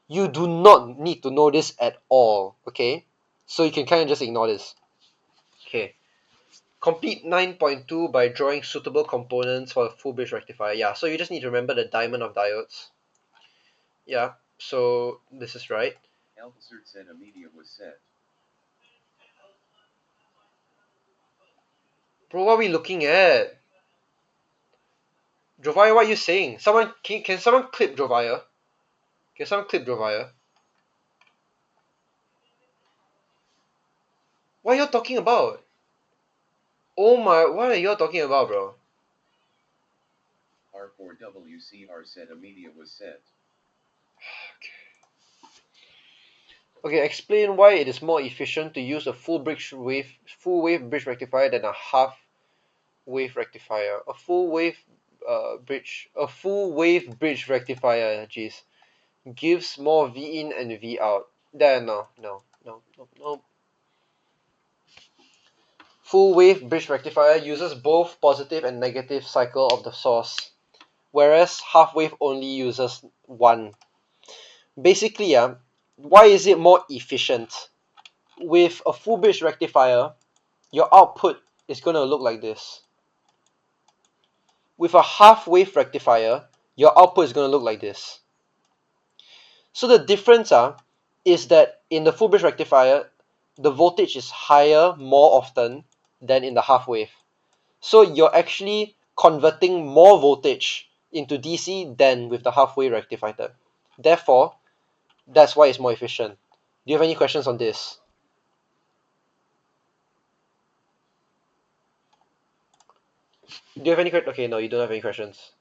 You do not need to know this at all, okay? So you can kind of just ignore this. Okay. Complete 9.2 by drawing suitable components for a full bridge rectifier. Yeah, so you just need to remember the diamond of diodes. Yeah, so this is right. AlphaCert said a media was set. Bro, what are we looking at? Jovia, what are you saying? Someone can someone clip Jovia? Can someone clip Jovia? What are you talking about? Oh my, what are you talking about, bro? R4WCR said a media was set. Okay, explain why it is more efficient to use a full wave bridge rectifier than a half wave rectifier. A full wave bridge rectifier, jeez, gives more V in and V out. There, no. Full wave bridge rectifier uses both positive and negative cycle of the source, whereas half wave only uses one. Basically, why is it more efficient? With a full bridge rectifier, your output is going to look like this. With a half wave rectifier, your output is going to look like this. So the difference is that in the full bridge rectifier, the voltage is higher more often than in the half wave. So you're actually converting more voltage into DC than with the half wave rectifier. Therefore, that's why it's more efficient. Do you have any questions on this? Do you have any questions? Okay, no, you don't have any questions.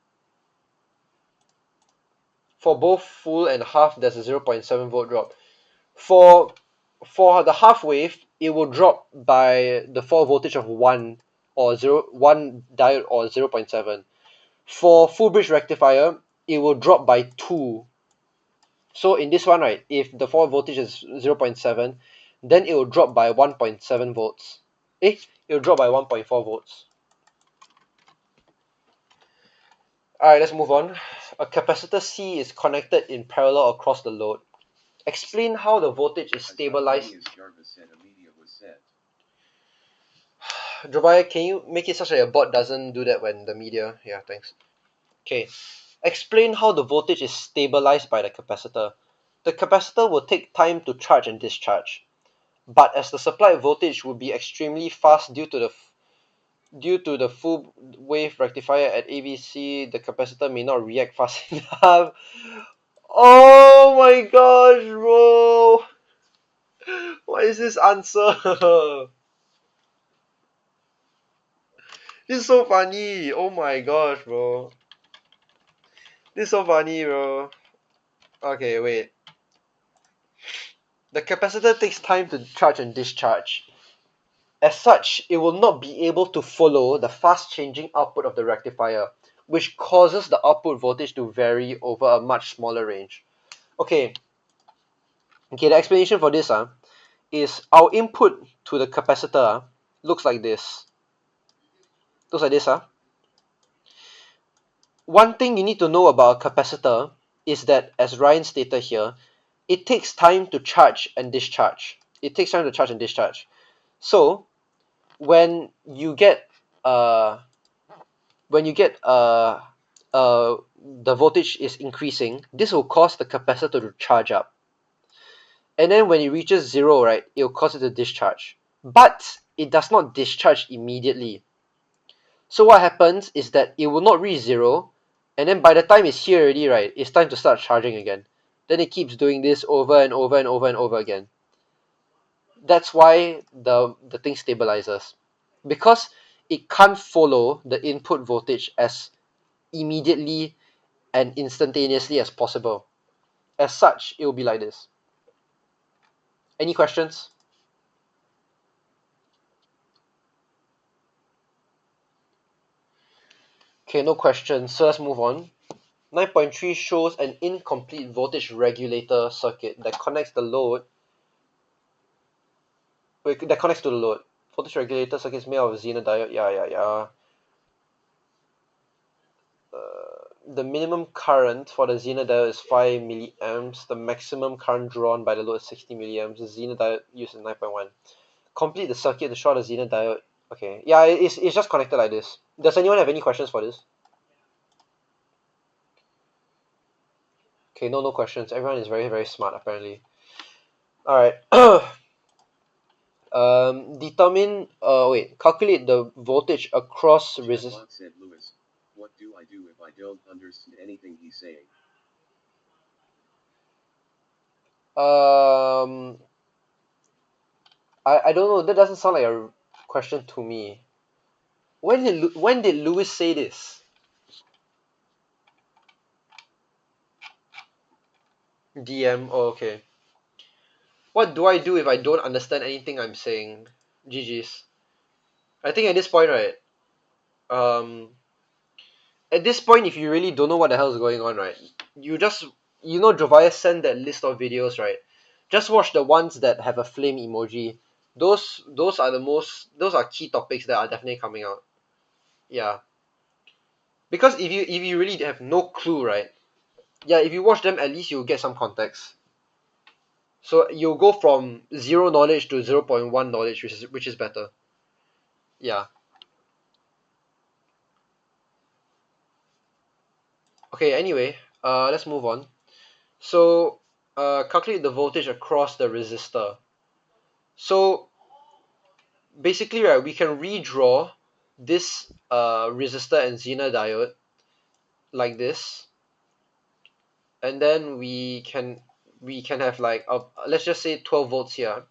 For both full and half, there's a 0.7 volt drop. For the half wave, it will drop by the fall voltage of 1 or 1 diode or 0.7. For full bridge rectifier, it will drop by 2. So in this one, right, if the fall voltage is 0.7, then it will drop by 1.7 volts. It will drop by 1.4 volts. Alright, let's move on. A capacitor C is connected in parallel across the load. Explain how the voltage is stabilized. Jarvis said a media was set. Jovia, can you make it such that your bot doesn't do that when the media? Yeah, thanks. Okay. Explain how the voltage is stabilized by the capacitor. The capacitor will take time to charge and discharge, but as the supplied voltage will be extremely fast due to the full wave rectifier at ABC, the capacitor may not react fast enough. Oh my gosh, bro! What is this answer? This is so funny. Oh my gosh, bro. This is so funny, bro. Okay, wait. The capacitor takes time to charge and discharge. As such, it will not be able to follow the fast changing output of the rectifier, which causes the output voltage to vary over a much smaller range. Okay, the explanation for this is our input to the capacitor looks like this. Looks like this. One thing you need to know about a capacitor is that, as Ryan stated here, it takes time to charge and discharge. It takes time to charge and discharge. So when you get uh when you get the voltage is increasing, this will cause the capacitor to charge up. And then when it reaches zero, right, it will cause it to discharge. But it does not discharge immediately. So what happens is that it will not reach zero, and then by the time it's here already, right, it's time to start charging again. Then it keeps doing this over and over and over and over again. That's why the thing stabilizes. Because it can't follow the input voltage as immediately and instantaneously as possible. As such, it will be like this. Any questions? Okay, no questions. So let's move on. 9.3 shows an incomplete voltage regulator circuit that connects the load. Wait, that connects to the load. Voltage regulator circuit is made of Zener diode. Yeah. The minimum current for the Zener diode is 5 milliamps. The maximum current drawn by the load is 60 milliamps. The Zener diode used is 9.1. Complete the circuit to show the Zener diode. Okay, yeah, it's just connected like this. Does anyone have any questions for this? Okay, no questions. Everyone is very smart apparently. All right. Calculate the voltage across resist. Chatbot said, Lewis, what do I do if I don't understand anything he's saying? I don't know. That doesn't sound like a question to me. When did Lewis say this? DM. Oh, okay. What do I do if I don't understand anything I'm saying? GG's. I think at this point, right? Um, at this point, if you really don't know what the hell is going on, right? Jovias sent that list of videos, right? Just watch the ones that have a flame emoji. Those are key topics that are definitely coming out. Yeah. Because if you really have no clue, right? Yeah, if you watch them, at least you'll get some context. So you'll go from zero knowledge to 0.1 knowledge, which is better. Yeah. Okay, anyway, let's move on. So calculate the voltage across the resistor. So basically, right, we can redraw this resistor and Zener diode like this, and then we can have like let's just say 12 volts here.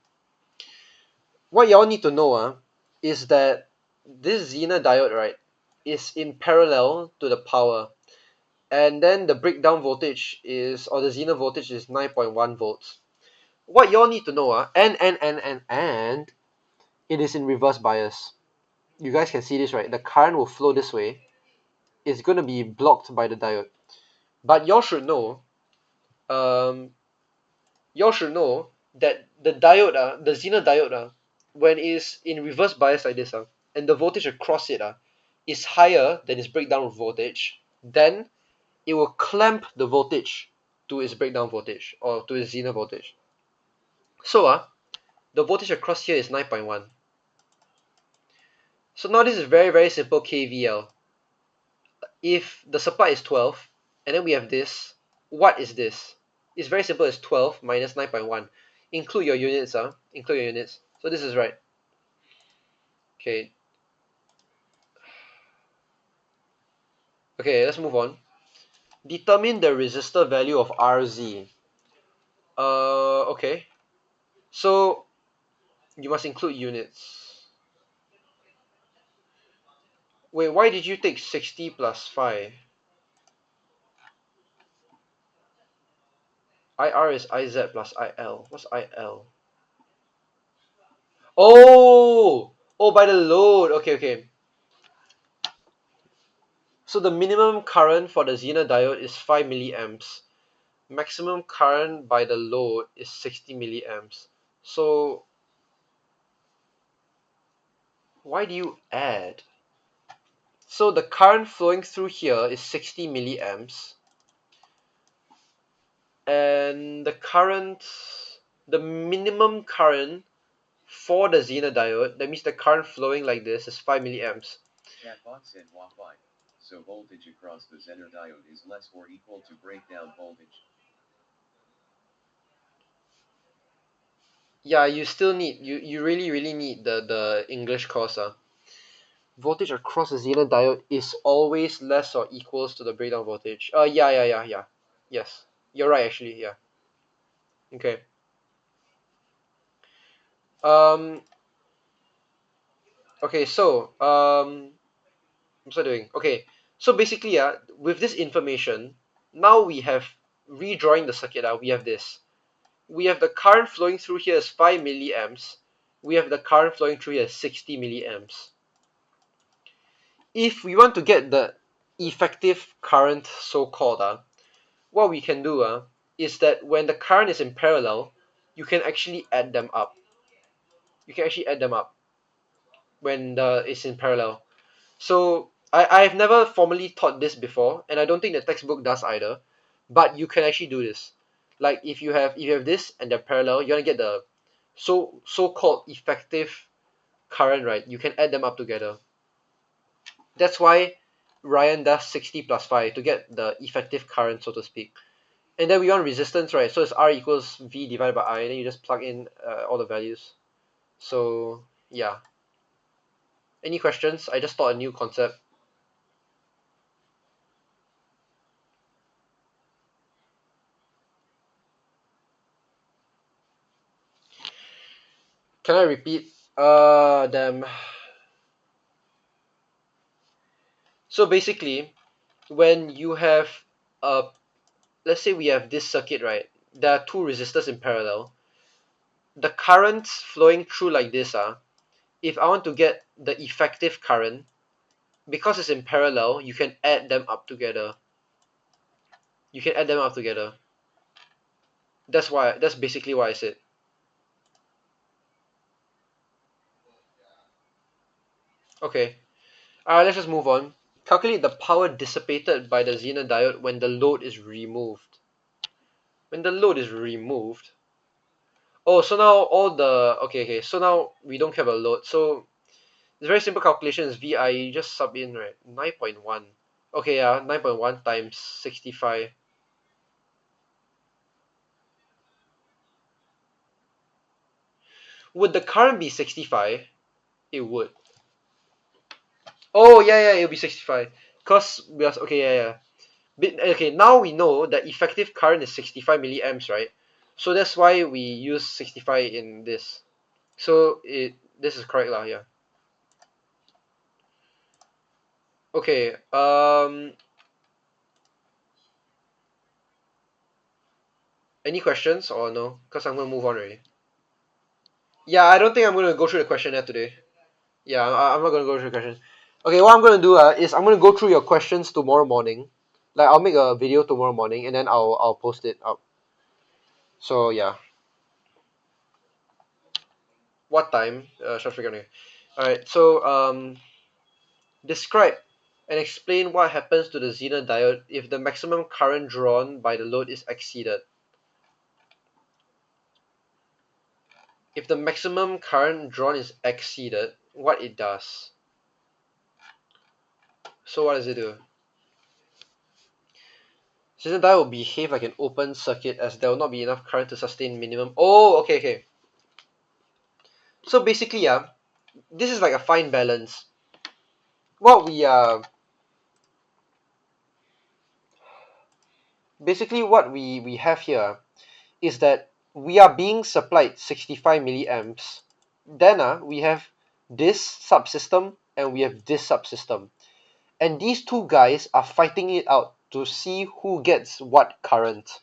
What y'all need to know is that this Zener diode, right, is in parallel to the power, and then the breakdown voltage is, or the Zener voltage is 9.1 volts. What y'all need to know and it is in reverse bias. You guys can see this, right? The current will flow this way. It's going to be blocked by the diode. But um, y'all should know that the diode, the Zener diode, when it's in reverse bias like this, and the voltage across it is higher than its breakdown voltage, then it will clamp the voltage to its breakdown voltage or to its Zener voltage. So the voltage across here is 9.1. So now this is very simple KVL. If the supply is 12 and then we have this, what is this? It's very simple. It's 12 minus 9.1. Include your units. Include your units. So this is right. Okay. Okay, let's move on. Determine the resistor value of RZ. Okay. So you must include units. Wait, why did you take 60 plus 5? IR is IZ plus IL. What's IL? Oh, by the load. Okay. So the minimum current for the Zener diode is 5 milliamps. Maximum current by the load is 60 milliamps. So why do you add? So the current flowing through here is 60 milliamps. and the minimum current for the Zener diode, that means the current flowing like this, is 5 milliamps. Chatbot said Wi-Fi. So voltage across the Zener diode is less or equal to breakdown voltage. Yeah, you still need, you really need the English course. Voltage across the Zener diode is always less or equals to the breakdown voltage. Yeah. Yes. You're right actually, yeah. Okay. Um okay, so what's I doing? Okay. So basically, with this information, now we have redrawing the circuit. We have this. We have the current flowing through here is 5 milliamps. We have the current flowing through here is 60 milliamps. If we want to get the effective current, so-called, what we can do is that when the current is in parallel, you can actually add them up. You can actually add them up when it's in parallel. So I've never formally taught this before, and I don't think the textbook does either. But you can actually do this. Like if you have this and they're parallel, you want to get the so-called effective current, right? You can add them up together. That's why Ryan does 60 plus 5 to get the effective current, so to speak. And then we want resistance, right? So it's R equals V divided by I, and then you just plug in all the values. So yeah. Any questions? I just taught a new concept. Can I repeat? Damn. So basically, when you have let's say we have this circuit, right? There are two resistors in parallel. The currents flowing through like this, if I want to get the effective current, because it's in parallel, you can add them up together. You can add them up together. That's basically what I said. Okay. Let's just move on. Calculate the power dissipated by the Zener diode when the load is removed. When the load is removed. Oh, so now all the okay. So now we don't have a load. So it's very simple calculation. Is VI, you just sub in, right? 9.1. Okay, yeah, 9.1 times 65. Would the current be 65? It would. Oh yeah, it'll be 65. Cause we are okay, yeah. Okay, now we know that effective current is 65 milliamps, right? So that's why we use 65 in this. So this is correct lah, yeah. Okay, any questions or no? Cause I'm gonna move on already. Yeah, I don't think I'm gonna go through the questionnaire today. Yeah, I'm not gonna go through the questions. Okay, what I'm gonna do is I'm gonna go through your questions tomorrow morning. Like I'll make a video tomorrow morning and then I'll post it up. So yeah. What time? Short figure. Alright, so describe and explain what happens to the Zener diode if the maximum current drawn by the load is exceeded. If the maximum current drawn is exceeded, what it does. So what does it do? Zener diode will behave like an open circuit as there will not be enough current to sustain minimum. Oh, okay. So basically, this is like a fine balance. What we basically what we have here is that we are being supplied 65 milliamps. Then we have this subsystem and we have this subsystem. And these two guys are fighting it out to see who gets what current.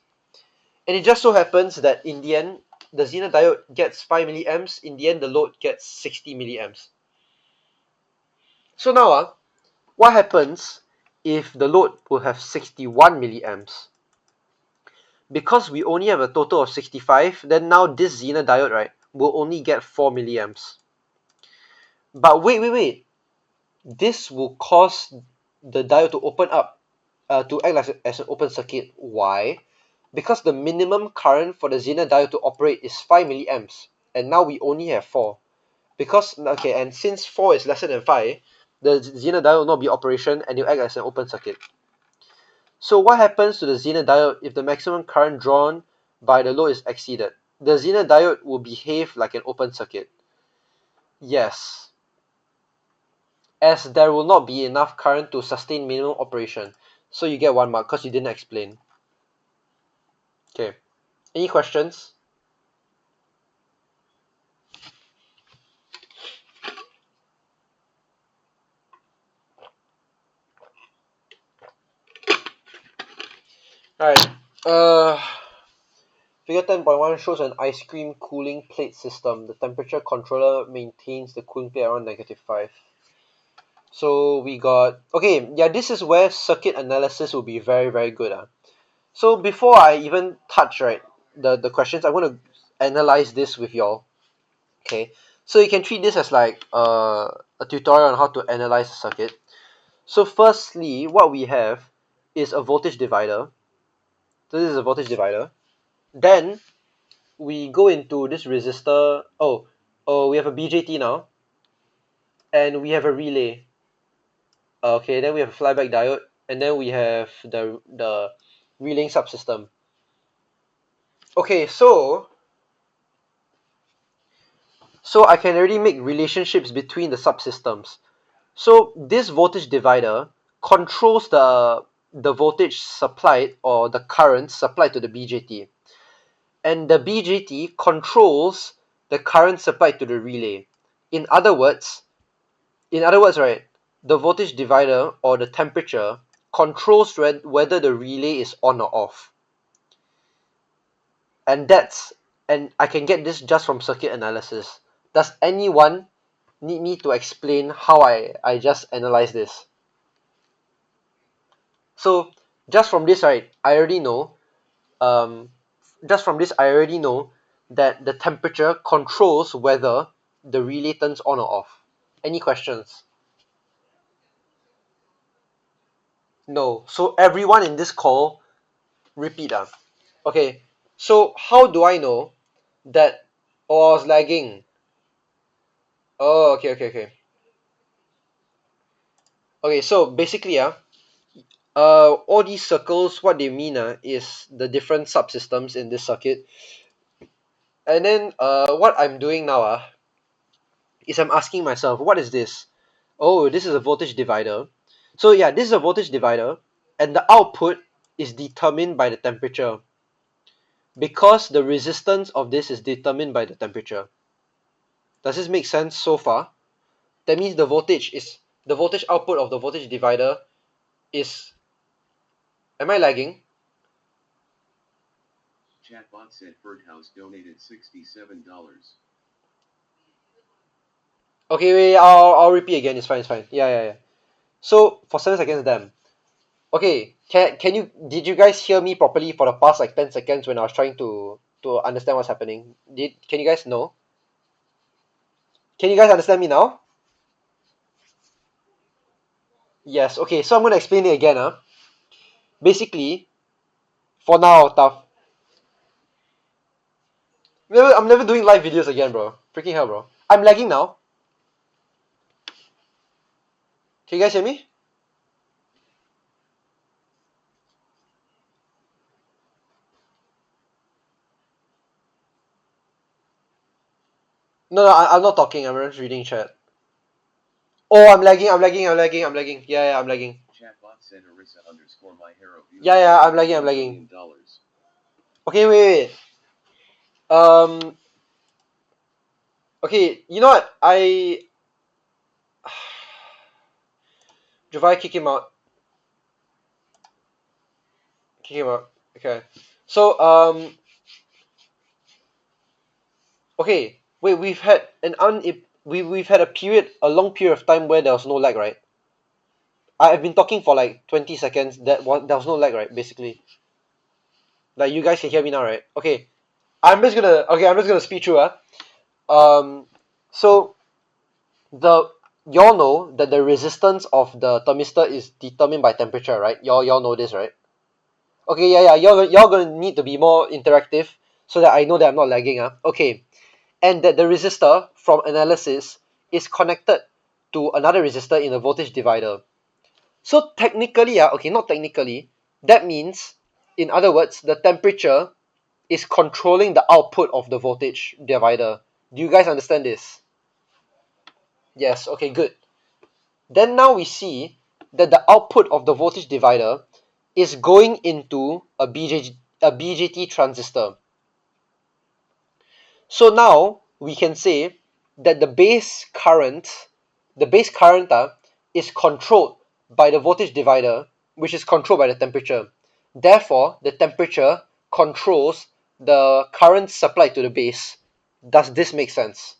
And it just so happens that in the end, the Zener diode gets 5 milliamps. In the end, the load gets 60 milliamps. So now, what happens if the load will have 61 milliamps? Because we only have a total of 65, then now this Zener diode, right, will only get 4 milliamps. But wait. This will cause the diode to open up, to act as an open circuit. Why? because the minimum current for the Zener diode to operate is 5 milliamps, and now we only have 4. Because, okay, and since 4 is lesser than 5, the Zener diode will not be operation and it will act as an open circuit. So what happens to the Zener diode if the maximum current drawn by the load is exceeded? The Zener diode will behave like an open circuit. Yes, as there will not be enough current to sustain minimum operation. So you get 1 mark because you didn't explain. Okay, any questions? Alright, figure 10.1 shows an ice cream cooling plate system. The temperature controller maintains the cooling plate around -5. So we got, okay, yeah, this is where circuit analysis will be very, very good. So before I even touch, right, the questions, I want to analyze this with y'all. Okay, so you can treat this as like a tutorial on how to analyze a circuit. So firstly, what we have is a voltage divider. So this is a voltage divider. Then we go into this resistor. Oh, we have a BJT now, and we have a relay. Okay, then we have a flyback diode, and then we have the relaying subsystem. Okay, so I can already make relationships between the subsystems. So this voltage divider controls the voltage supplied or the current supplied to the BJT, and the BJT controls the current supplied to the relay. In other words, right, the voltage divider or the temperature controls whether the relay is on or off. And I can get this just from circuit analysis. Does anyone need me to explain how I just analyze this? So just from this, right, I already know that the temperature controls whether the relay turns on or off. Any questions? No. So everyone in this call, repeat. Okay. So how do I know that? Oh, I was lagging. Oh, okay. Okay, so basically, all these circles, what they mean is the different subsystems in this circuit. And then what I'm doing now is I'm asking myself, what is this? Oh, this is a voltage divider. So yeah, this is a voltage divider, and the output is determined by the temperature because the resistance of this is determined by the temperature. Does this make sense so far? That means the voltage output of the voltage divider is. Am I lagging? Chatbot said Birdhouse donated $67. Okay, wait, I'll repeat again. It's fine. Yeah. So for 7 seconds, then. Okay, did you guys hear me properly for the past like 10 seconds when I was trying to understand what's happening? Can you guys know? Can you guys understand me now? Yes. Okay, so I'm gonna explain it again. Basically, for now, tough. I'm never doing live videos again, bro. Freaking hell, bro. I'm lagging now. Can you guys hear me? No, I'm not talking. I'm just reading chat. Oh, I'm lagging. Yeah, I'm lagging. Chatbot said Arissa_my hero. Yeah, I'm lagging. Okay, wait. Okay, you know what? Javai, kick him out. Okay. So, okay. Wait, we've had a long period of time where there was no lag, right? I've been talking for like 20 seconds. There was no lag, right? Basically, like you guys can hear me now, right? Okay. I'm just gonna speed through. So y'all know that the resistance of the thermistor is determined by temperature, right? Y'all know this, right? Okay, yeah, y'all gonna need to be more interactive so that I know that I'm not lagging. Okay, and that the resistor from analysis is connected to another resistor in a voltage divider. So technically, okay, not technically, that means, in other words, the temperature is controlling the output of the voltage divider. Do you guys understand this? Yes, okay, good. Then now we see that the output of the voltage divider is going into a BJT transistor. So now we can say that the base current is controlled by the voltage divider, which is controlled by the temperature. Therefore, the temperature controls the current supplied to the base. Does this make sense?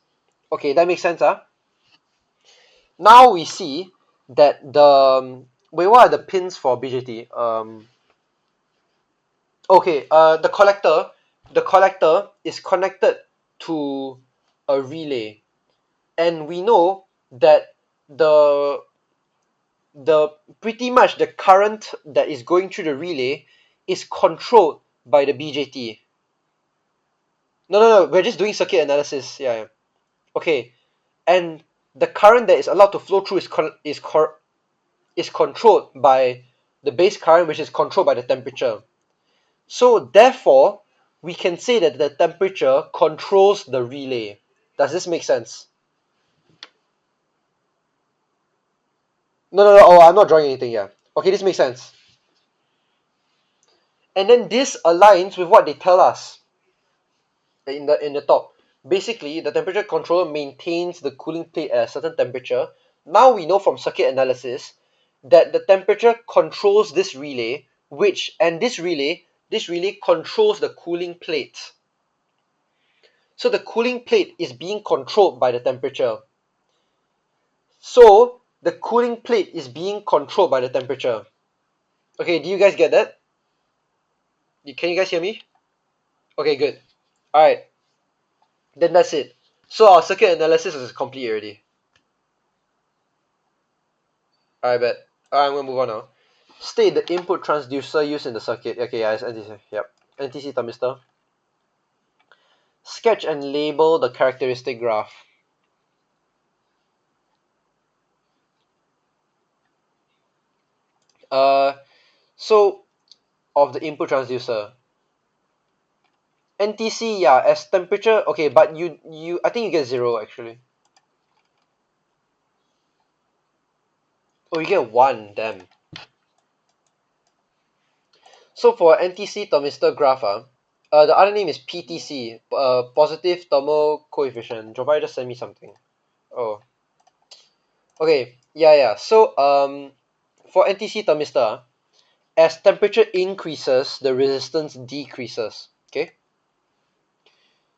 Okay, that makes sense, Now we see that wait, what are the pins for BJT? Okay, the collector is connected to a relay, and we know that the the pretty much the current that is going through the relay is controlled by the BJT. No, we're just doing circuit analysis. Yeah. Okay, and the current that is allowed to flow through is controlled by the base current, which is controlled by the temperature. So therefore, we can say that the temperature controls the relay. Does this make sense? No. Oh, I'm not drawing anything here. Okay, this makes sense. And then this aligns with what they tell us in the top. Basically, the temperature controller maintains the cooling plate at a certain temperature. Now we know from circuit analysis that the temperature controls this relay, this relay controls the cooling plate. So the cooling plate is being controlled by the temperature. So the cooling plate is being controlled by the temperature. Okay, do you guys get that? Can you guys hear me? Okay, good. Alright, then that's it. So our circuit analysis is complete already. Alright, bet. Alright, I'm gonna move on now. State the input transducer used in the circuit. Okay, yeah, it's NTC. Yep. NTC thermistor. Sketch and label the characteristic graph. So of the input transducer. NTC, yeah, as temperature. Okay, but I think you get 0 actually. Oh, you get 1. Damn. So for NTC thermistor graph, the other name is PTC, positive thermal coefficient. Jovai just sent me something. Oh, okay, yeah. So for NTC thermistor, as temperature increases, the resistance decreases. Okay.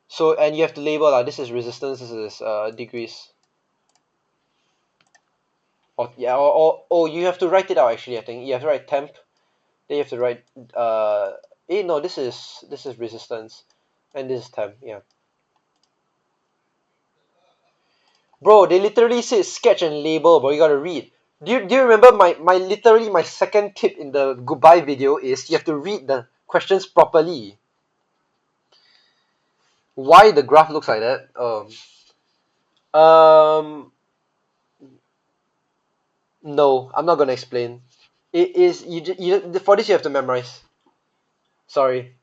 So and you have to label this is resistance, this is decrease. Or yeah, or you have to write it out actually. I think you have to write temp. Then you have to write no, this is resistance, and this is temp. Yeah. Bro, they literally said sketch and label, bro. You gotta read. Do you remember my second tip in the goodbye video is you have to read the questions properly. Why the graph looks like that? No, I'm not gonna explain. It is you for this you have to memorize. Sorry.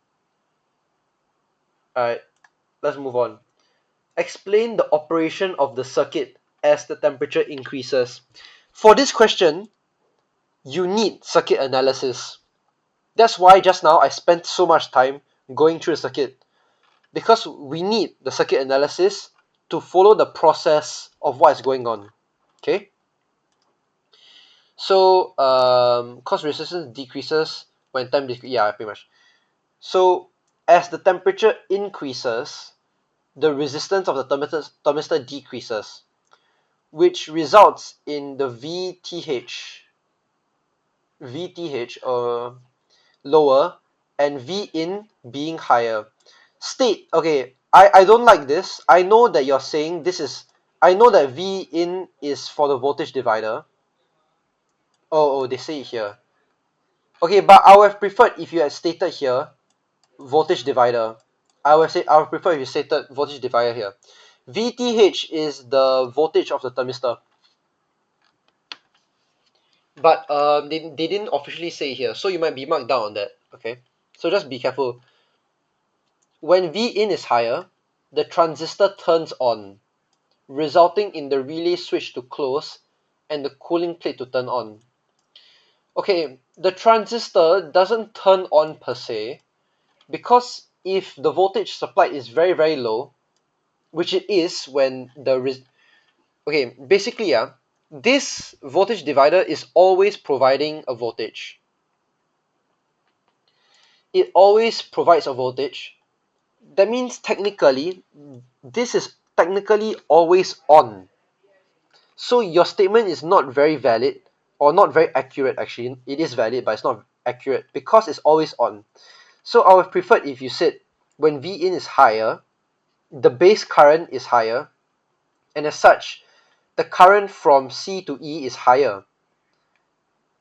Alright, let's move on. Explain the operation of the circuit as the temperature increases. For this question, you need circuit analysis. That's why just now I spent so much time going through the circuit, because we need the circuit analysis to follow the process of what is going on. Okay? So, cause resistance decreases when time decreases. Yeah, pretty much. So, as the temperature increases, the resistance of the thermistor decreases, which results in the VTH lower and V in being higher. State, okay, I don't like this. I know that you're saying I know that V in is for the voltage divider. Oh, they say it here. Okay, but I would have preferred if you had stated here voltage divider. I would have preferred if you stated voltage divider here. VTH is the voltage of the thermistor. But they didn't officially say here, so you might be marked down on that. Okay, so just be careful. When V in is higher, the transistor turns on, resulting in the relay switch to close and the cooling plate to turn on. Okay, the transistor doesn't turn on per se, because if the voltage supplied is very very low, which it is when okay, basically this voltage divider is always providing a voltage. It always provides a voltage. That means technically this is technically always on. So your statement is not very valid, or not very accurate. Actually, it is valid, but it's not accurate because it's always on. So I would prefer if you said when V in is higher, the base current is higher, and as such, the current from C to E is higher.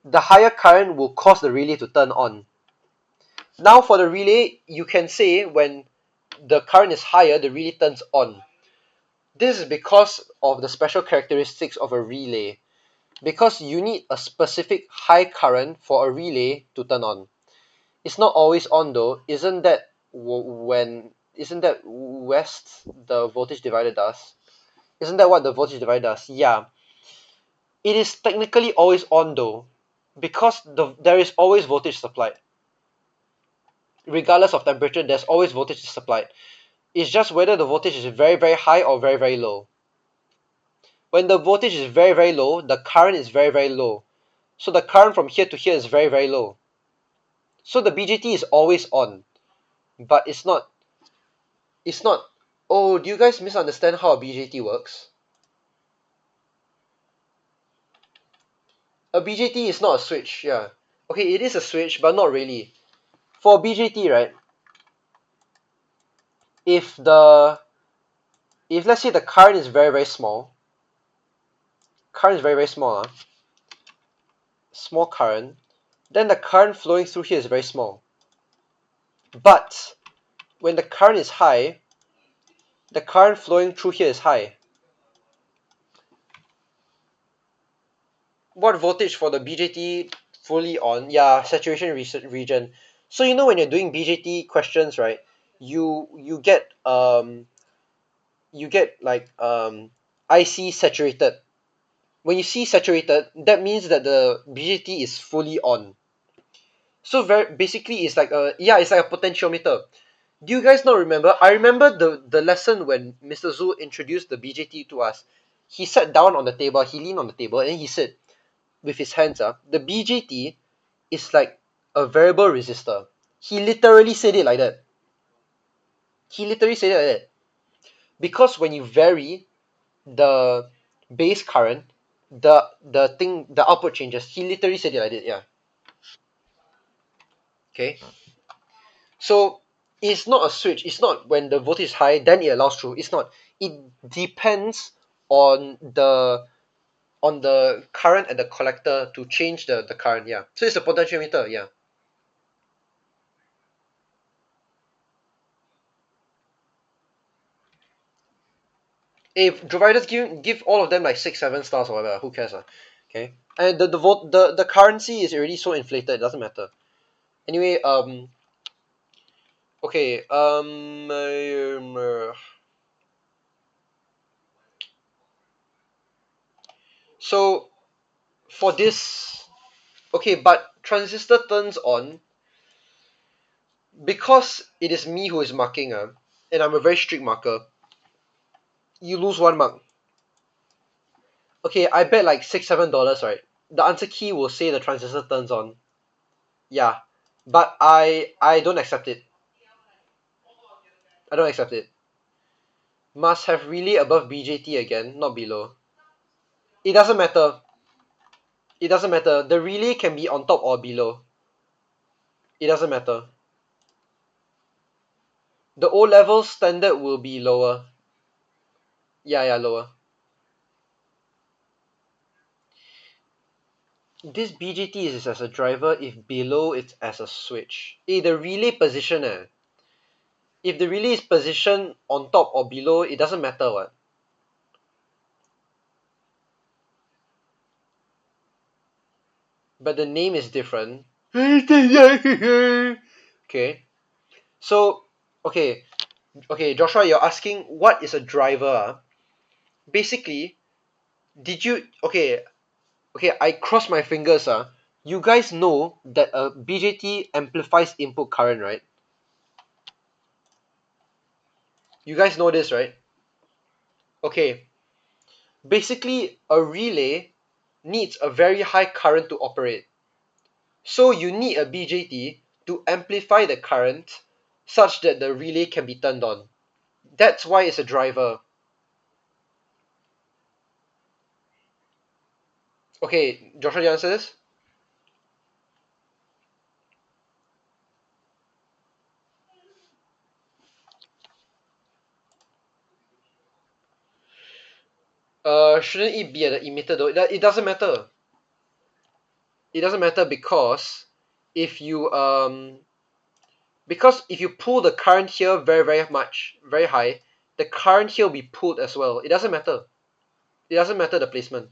The higher current will cause the relay to turn on. Now for the relay, you can say when the current is higher, the relay turns on. This is because of the special characteristics of a relay. Because you need a specific high current for a relay to turn on. It's not always on though. Isn't that West the voltage divider does? Isn't that what the voltage divider does? Yeah. It is technically always on though, because there is always voltage supplied. Regardless of temperature, there's always voltage supplied. It's just whether the voltage is very very high or very very low. When the voltage is very very low, the current is very very low. So the current from here to here is very very low. So the BJT is always on, but it's not. Oh, do you guys misunderstand how a BJT works? A BJT is not a switch, yeah. Okay, it is a switch, but not really. For BJT, right, if the if let's say the current is very very small, small current, then the current flowing through here is very small. But when the current is high, the current flowing through here is high. What voltage for the BJT fully on? Yeah, saturation region. So you know when you're doing BJT questions, right? You get like IC saturated. When you see saturated, that means that the BJT is fully on. So very basically, it's like a potentiometer. Do you guys not remember? I remember the lesson when Mr. Zhu introduced the BJT to us. He sat down on the table, he leaned on the table, and he said with his hands, the BJT is like a variable resistor. He literally said it like that. He literally said it like that. Because when you vary the base current, the output changes. He literally said it like that, yeah. Okay. So it's not a switch. It's not when the voltage is high, then it allows through. It's not. It depends on the current at the collector to change the current, yeah. So it's a potentiometer, yeah. If providers give all of them like 6 7 stars or whatever, who cares? Okay. And the currency is already so inflated, it doesn't matter. Anyway, okay, so for this, okay, but transistor turns on because it is me who is marking, and I'm a very strict marker. You lose 1 mark. Okay, I bet like $6 7, right? The answer key will say the transistor turns on. Yeah, but I don't accept it. I don't accept it. Must have relay above BJT again, not below. It doesn't matter. It doesn't matter. The relay can be on top or below. It doesn't matter. The O level standard will be lower. Yeah, lower. This BJT is as a driver if below it's as a switch. The relay position if the relay is positioned on top or below, it doesn't matter what. But the name is different. Okay. So, okay. Okay, Joshua, you're asking what is a driver? Basically, did you okay, I cross my fingers. You guys know that a BJT amplifies input current, right? You guys know this, right? Okay. Basically, a relay needs a very high current to operate. So you need a BJT to amplify the current such that the relay can be turned on. That's why it's a driver. Okay, Joshua, you answer this? Shouldn't it be at the emitter though? It doesn't matter. It doesn't matter because if you pull the current here very much, very high, the current here will be pulled as well. It doesn't matter. It doesn't matter the placement.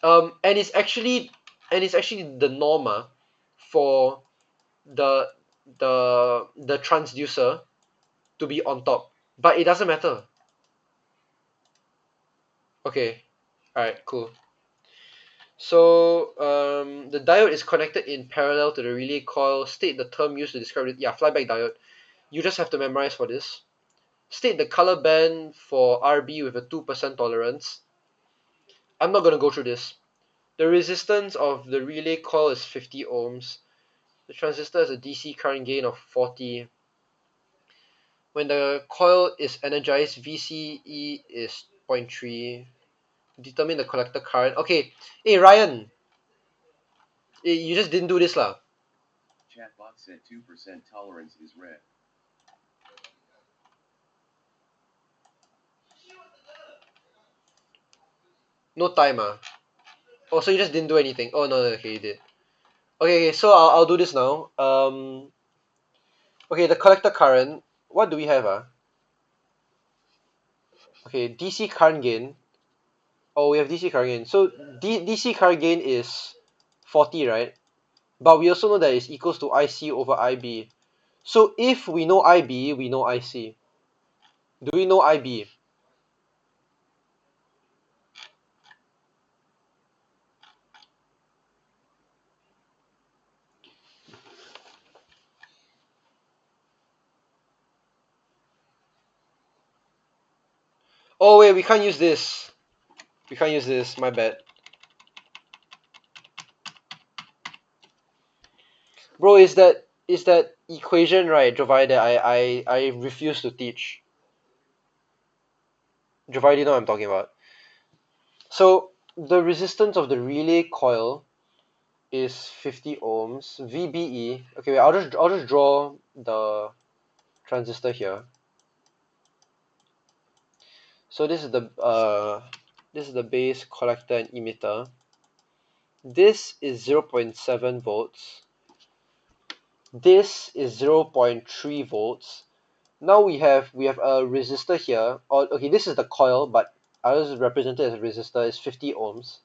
And it's actually the norm for the the transducer to be on top, but it doesn't matter. Okay, all right, cool. So the diode is connected in parallel to the relay coil. State the term used to describe it. Yeah, flyback diode. You just have to memorize for this. State the color band for RB with a 2% tolerance. I'm not going to go through this. The resistance of the relay coil is 50 ohms. The transistor has a DC current gain of 40. When the coil is energized, VCE is 0.3. Determine the collector current. Okay, hey Ryan, you just didn't do this lah. Chatbot said 2% tolerance is red. No time Oh, so you just didn't do anything. Oh no, okay, you did. Okay, so I'll do this now. Okay, the collector current. What do we have Okay, DC current gain. Oh, we have DC current gain. So DC current gain is 40, right? But we also know that it's equals to IC over IB. So if we know IB, we know IC. Do we know IB? Oh wait, we can't use this. We can't use this. My bad. Bro, is that equation right, Jovai, that I refuse to teach. Jovai, do you know what I'm talking about? So the resistance of the relay coil is 50 ohms. VBE. Okay, wait, I'll just draw the transistor here. So this is the base, collector, and emitter. This is 0.7 volts. This is 0.3 volts. Now we have a resistor here. Or okay, this is the coil, but I'll just represent it as a resistor. It's 50 ohms.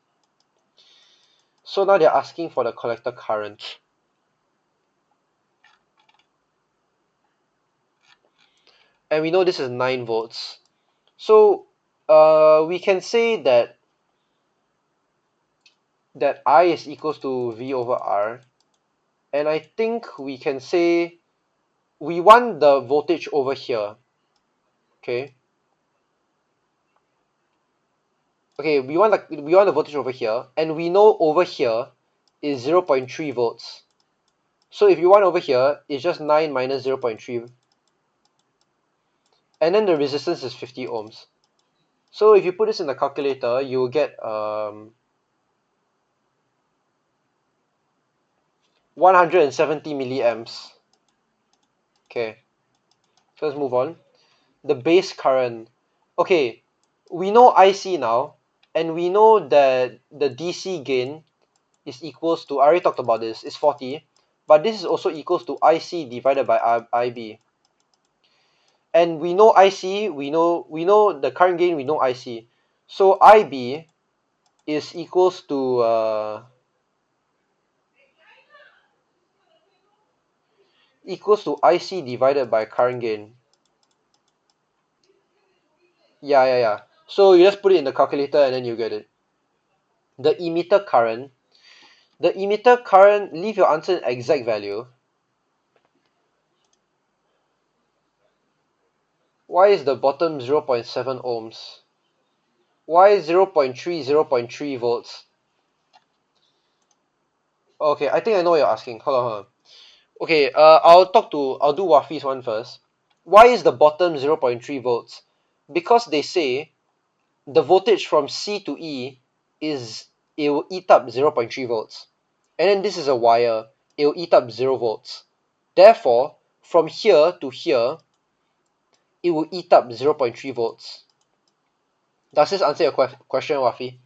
So now they're asking for the collector current. And we know this is 9 volts. So we can say that I is equals to V over R. And I think we can say we want the voltage over here. Okay. Okay, we want the voltage over here, and we know over here is 0.3 volts. So if you want over here, it's just 9 minus 0.3. And then the resistance is 50 ohms. So if you put this in the calculator, you'll get 170 milliamps. Okay, so let's move on. The base current. Okay, we know IC now. and we know that the DC gain is equals to, I already talked about this, is 40, but this is also equals to IC divided by IB. And we know IC, we know the current gain, we know IC. So IB is equals to IC divided by current gain. Yeah. So you just put it in the calculator and then you get it. The emitter current, leave your answer in exact value. Why is the bottom 0.7 ohms? Why 0.3 volts? Okay, I think I know what you're asking. Hold on. Okay, I'll do Wafi's one first. Why is the bottom 0.3 volts? Because they say the voltage from C to E it will eat up 0.3 volts. And then this is a wire, it will eat up 0 volts. Therefore, from here to here, it will eat up 0.3 volts. Does this answer your question, Wafi?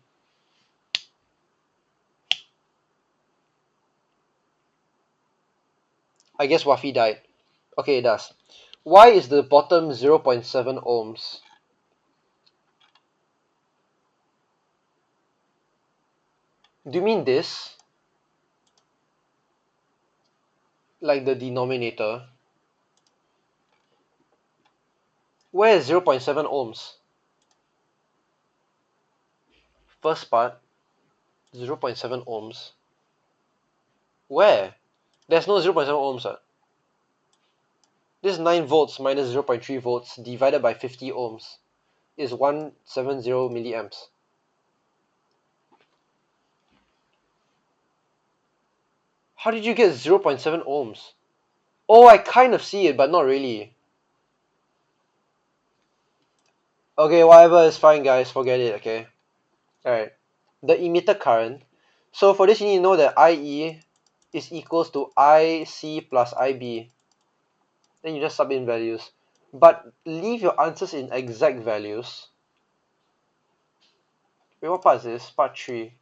I guess Wafi died. Okay, it does. Why is the bottom 0.7 ohms? Do you mean this? Like the denominator? Where is 0.7 ohms? First part, 0.7 ohms. Where? There's no 0.7 ohms. This 9 volts minus 0.3 volts divided by 50 ohms is 170 milliamps. How did you get 0.7 ohms? Oh, I kind of see it, but not really. Okay, whatever, it's fine, guys. Forget it, okay? Alright. The emitter current. So for this, you need to know that IE is equals to IC plus IB. Then you just sub in values. But leave your answers in exact values. Wait, what part is this? Part 3.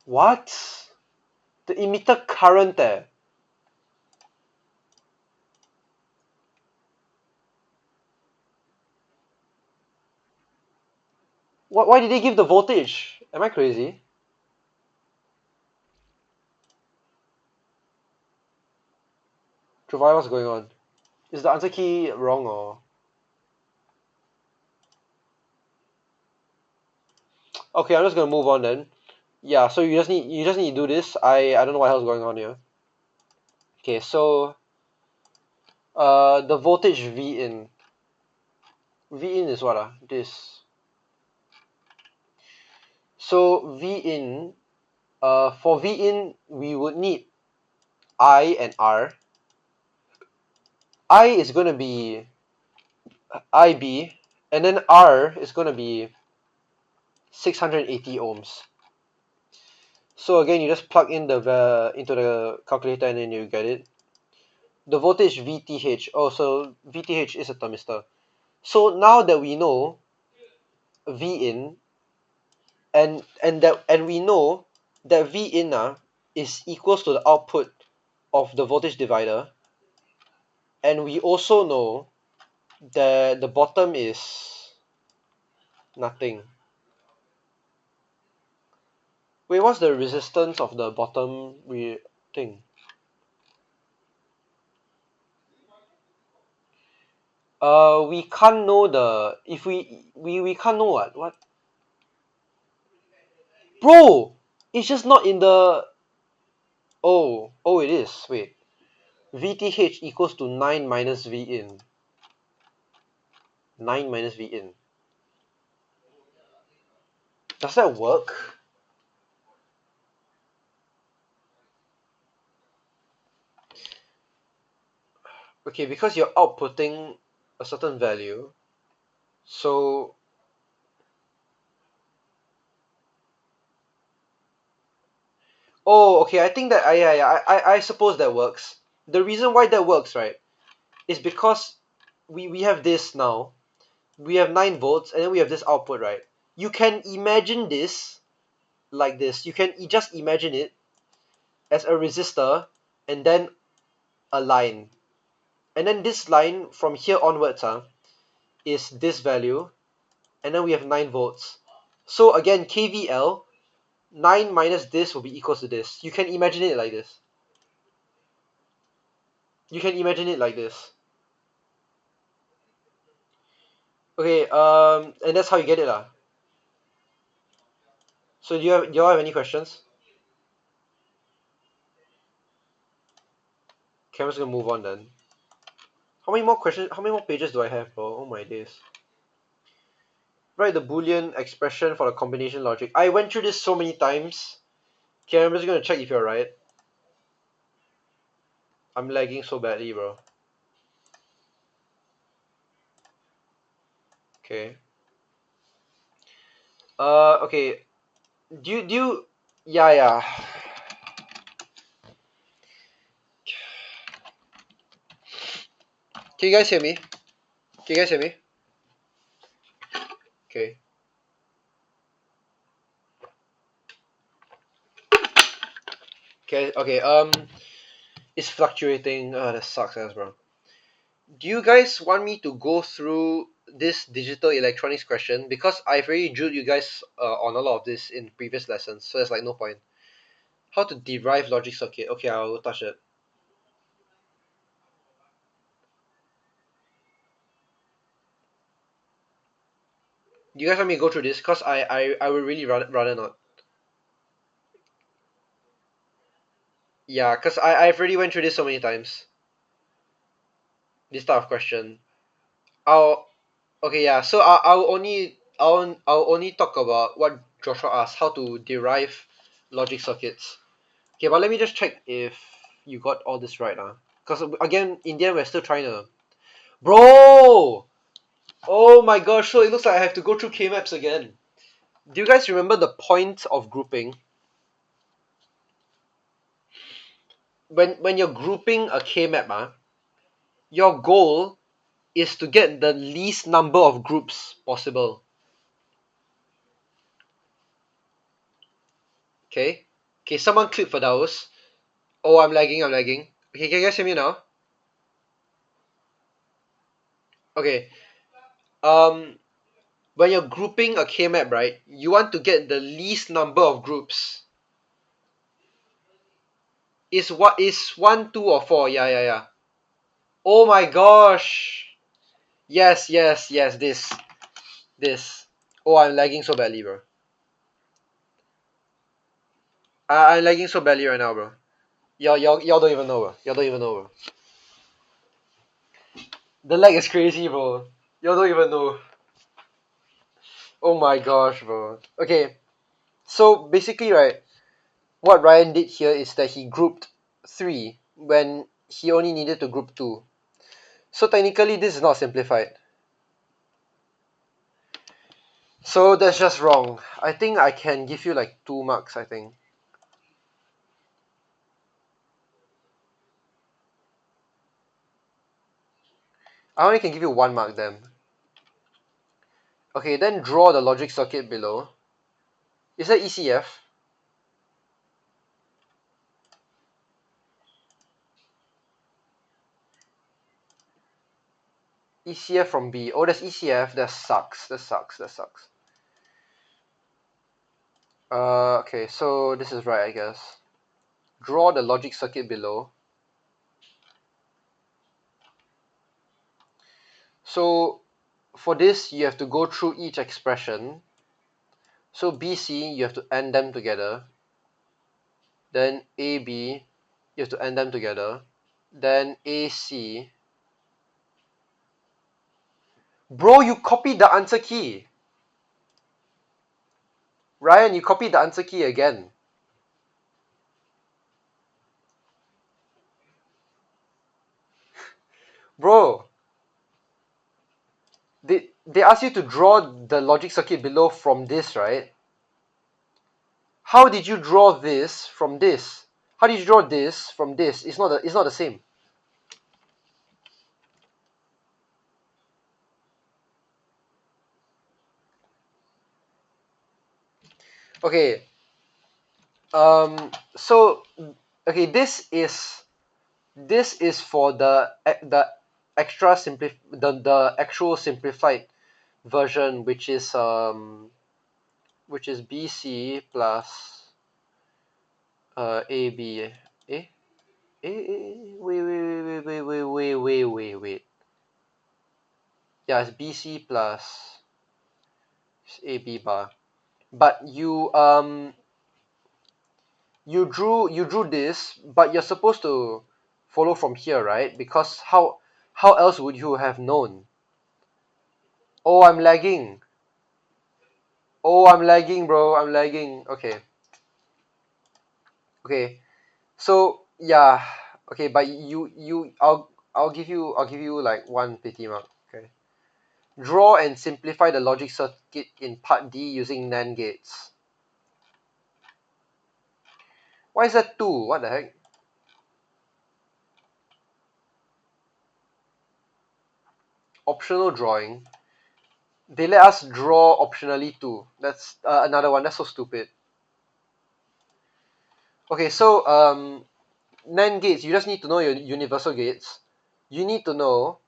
What? The emitter current Why did they give the voltage? Am I crazy? Truvai, what's going on? Is the answer key wrong or? Okay, I'm just gonna move on then. Yeah, so you just need to do this. I don't know what else is going on here. Okay, so the voltage V in. V in is what this. So V in, for V in we would need I and R. I is gonna be IB, and then R is gonna be 680 ohms. So again, you just plug in the into the calculator and then you get it. The voltage VTH. Oh, so VTH is a thermistor. So now that we know V in and we know that V in is equals to the output of the voltage divider, and we also know that the bottom is nothing. Wait, what's the resistance of the bottom thing? We can't know the if we can't know what? Bro, it's just not in the. Oh, it is. Wait, VTH equals to 9 minus V in. 9 minus V in. Does that work? Okay, because you're outputting a certain value, so okay, I think that I suppose that works. The reason why that works, right, is because we have this now, we have 9 volts, and then we have this output, right? You can imagine this like this. You can just imagine it as a resistor and then a line. And then this line from here onwards is this value, and then we have 9 volts. So again, KVL, 9 minus this will be equals to this. You can imagine it like this. You can imagine it like this. Okay, and that's how you get it lah. So do you all have any questions? Okay, I'm just gonna move on then. How many more questions? How many more pages do I have, bro? Oh my days. Write the Boolean expression for the combination logic. I went through this so many times. Okay, I'm just gonna check if you're right. I'm lagging so badly, bro. Okay. Okay. Do you? Yeah, yeah. Can you guys hear me? Can you guys hear me? Okay. Okay. Okay. It's fluctuating. That sucks, ass, bro. Do you guys want me to go through this digital electronics question? Because I've already drilled you guys on a lot of this in previous lessons, so there's like no point. How to derive logic circuit? Okay, I'll touch it. Do you guys want me to go through this? Cause I would really rather not. Yeah, cause I've already went through this so many times. This type of question. I'll Okay, yeah. So I'll only talk about what Joshua asked, how to derive logic circuits. Okay, but let me just check if you got all this right, because again, in the end, we're still trying to. Bro! Oh my gosh! So it looks like I have to go through K-maps again. Do you guys remember the point of grouping? When you're grouping a K-map, your goal is to get the least number of groups possible. Okay? Okay, someone click for those. Oh, I'm lagging. Okay, can you guys hear me now? Okay. Um, when you're grouping a K-map, right, you want to get the least number of groups. Is what is 1, 2, or 4? Yeah, yeah, yeah. Oh my gosh. Yes, yes, yes. This. Oh, I'm lagging so badly, bro. I'm lagging so badly right now, bro. Y'all don't even know, bro. Y'all don't even know, bro. The lag is crazy, bro. Y'all don't even know. Oh my gosh, bro. Okay, so basically, right, what Ryan did here is that he grouped 3 when he only needed to group 2. So technically, this is not simplified. So that's just wrong. I think I can give you like 2 marks, I think. I only can give you 1 mark then. Okay, then draw the logic circuit below. Is that ECF? ECF from B. Oh, that's ECF. That sucks. That sucks. That sucks. Okay, so this is right, I guess. Draw the logic circuit below. So for this, you have to go through each expression. So BC, you have to AND them together. Then AB, you have to AND them together. Then AC. Bro, you copied the answer key. Ryan, you copied the answer key again. Bro, they asked you to draw the logic circuit below from this, right? How did you draw this from this? How did you draw this from this? It's not the same. Okay. So okay, this is for the extra the actual simplified version, which is BC plus AB. Wait. Yeah, it's BC plus AB bar. But you drew this, but you're supposed to follow from here, right? Because how else would you have known? Oh, I'm lagging. Oh, I'm lagging, bro. I'm lagging. Okay. Okay. So yeah. Okay, but I'll give you like one pity mark. Okay. Draw and simplify the logic circuit in part D using NAND gates. Why is that 2? What the heck? Optional drawing. They let us draw optionally too. That's another one. That's so stupid. Okay, so NAND gates. You just need to know your universal gates. You need to know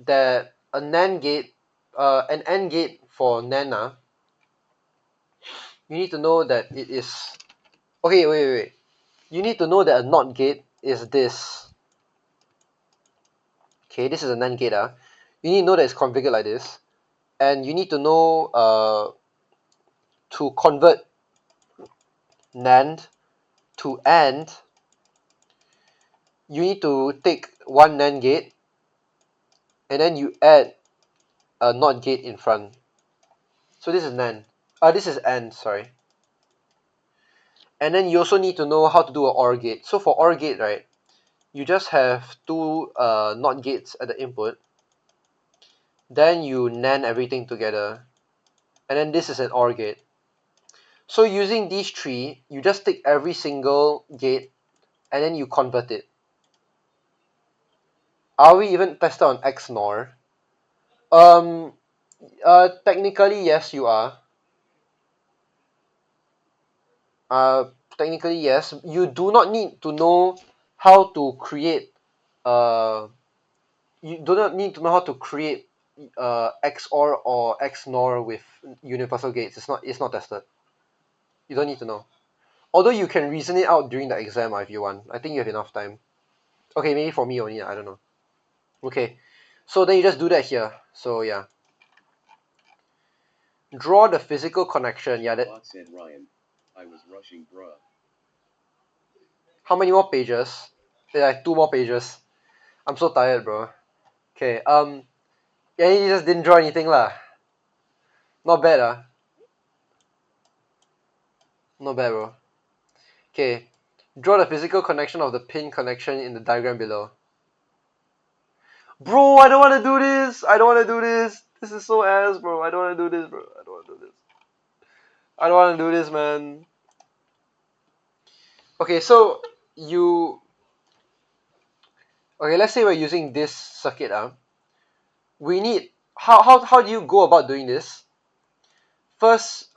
that a NAND gate, an AND gate for NAND, you need to know that it is. Okay, wait. You need to know that a NOT gate is this. Okay, this is a NAND gate. You need to know that it's configured like this, and you need to know to convert NAND to AND. You need to take one NAND gate and then you add a NOT gate in front. So this is NAND. This is AND, sorry. And then you also need to know how to do an OR gate. So for OR gate, right, you just have two NOT gates at the input. Then you NAND everything together. And then this is an OR gate. So using these three, you just take every single gate and then you convert it. Are we even tested on XNOR? Technically, yes, you are. Technically, yes. You do not need to know how to create. Uh, you do not need to know how to create XOR or XNOR with universal gates. It's not tested. You don't need to know. Although you can reason it out during the exam if you want. I think you have enough time. Okay, maybe for me only. I don't know. Okay, so then you just do that here. So yeah, draw the physical connection. Yeah, that. Bot said Ryan. I was rushing, bruh. How many more pages? Yeah, 2 more pages. I'm so tired, bro. Okay. Yeah, you just didn't draw anything lah. Not bad, Not bad, bro. Okay. Draw the physical connection of the pin connection in the diagram below. Bro, I don't want to do this. I don't want to do this. This is so ass, bro. I don't want to do this, bro. I don't want to do this. I don't want to do this, man. Okay, so you. Okay, let's say we're using this circuit. We need. How do you go about doing this? First,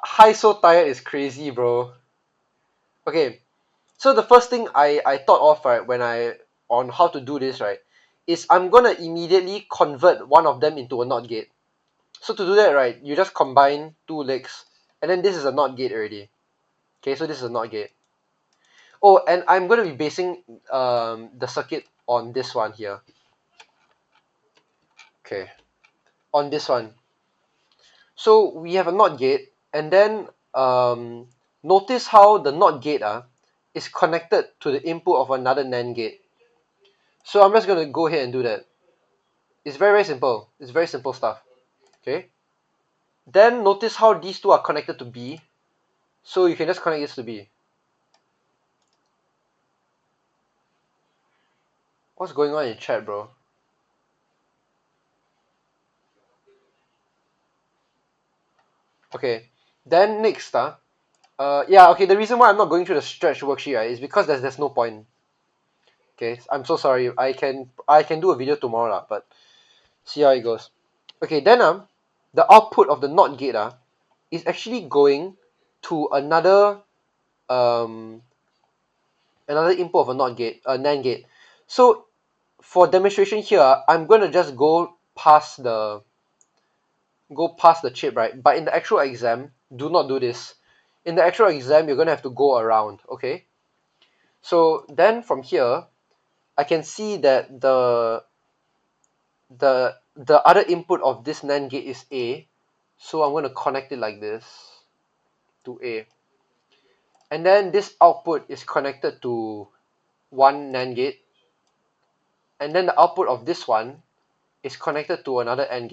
Hi so tired is crazy, bro. Okay, so the first thing I thought of, right, when I on how to do this, right, is I'm gonna immediately convert one of them into a NOT gate. So to do that, right, you just combine two legs, and then this is a NOT gate already. Okay, so this is a NOT gate. Oh, and I'm gonna be basing the circuit on this one here. Okay, on this one. So we have a NOT gate, and then notice how the NOT gate is connected to the input of another NAND gate. So I'm just gonna go ahead and do that. It's very simple. It's very simple stuff. Okay. Then notice how these two are connected to B. So you can just connect this to B. What's going on in chat, bro? Okay. Then next, yeah. Okay. The reason why I'm not going through the stretch worksheet, right, is because there's no point. Okay. I'm so sorry. I can do a video tomorrow, but See how it goes. Okay, then the output of the NOT gate is actually going to another another input of a NOT gate, a NAND gate. So for demonstration here, I'm gonna just go past the chip, right? But in the actual exam, do not do this. In the actual exam, you're gonna have to go around, okay? So then from here, I can see that the other input of this NAND gate is A. So I'm gonna connect it like this to A. And then this output is connected to one NAND gate. And then the output of this one is connected to another NAND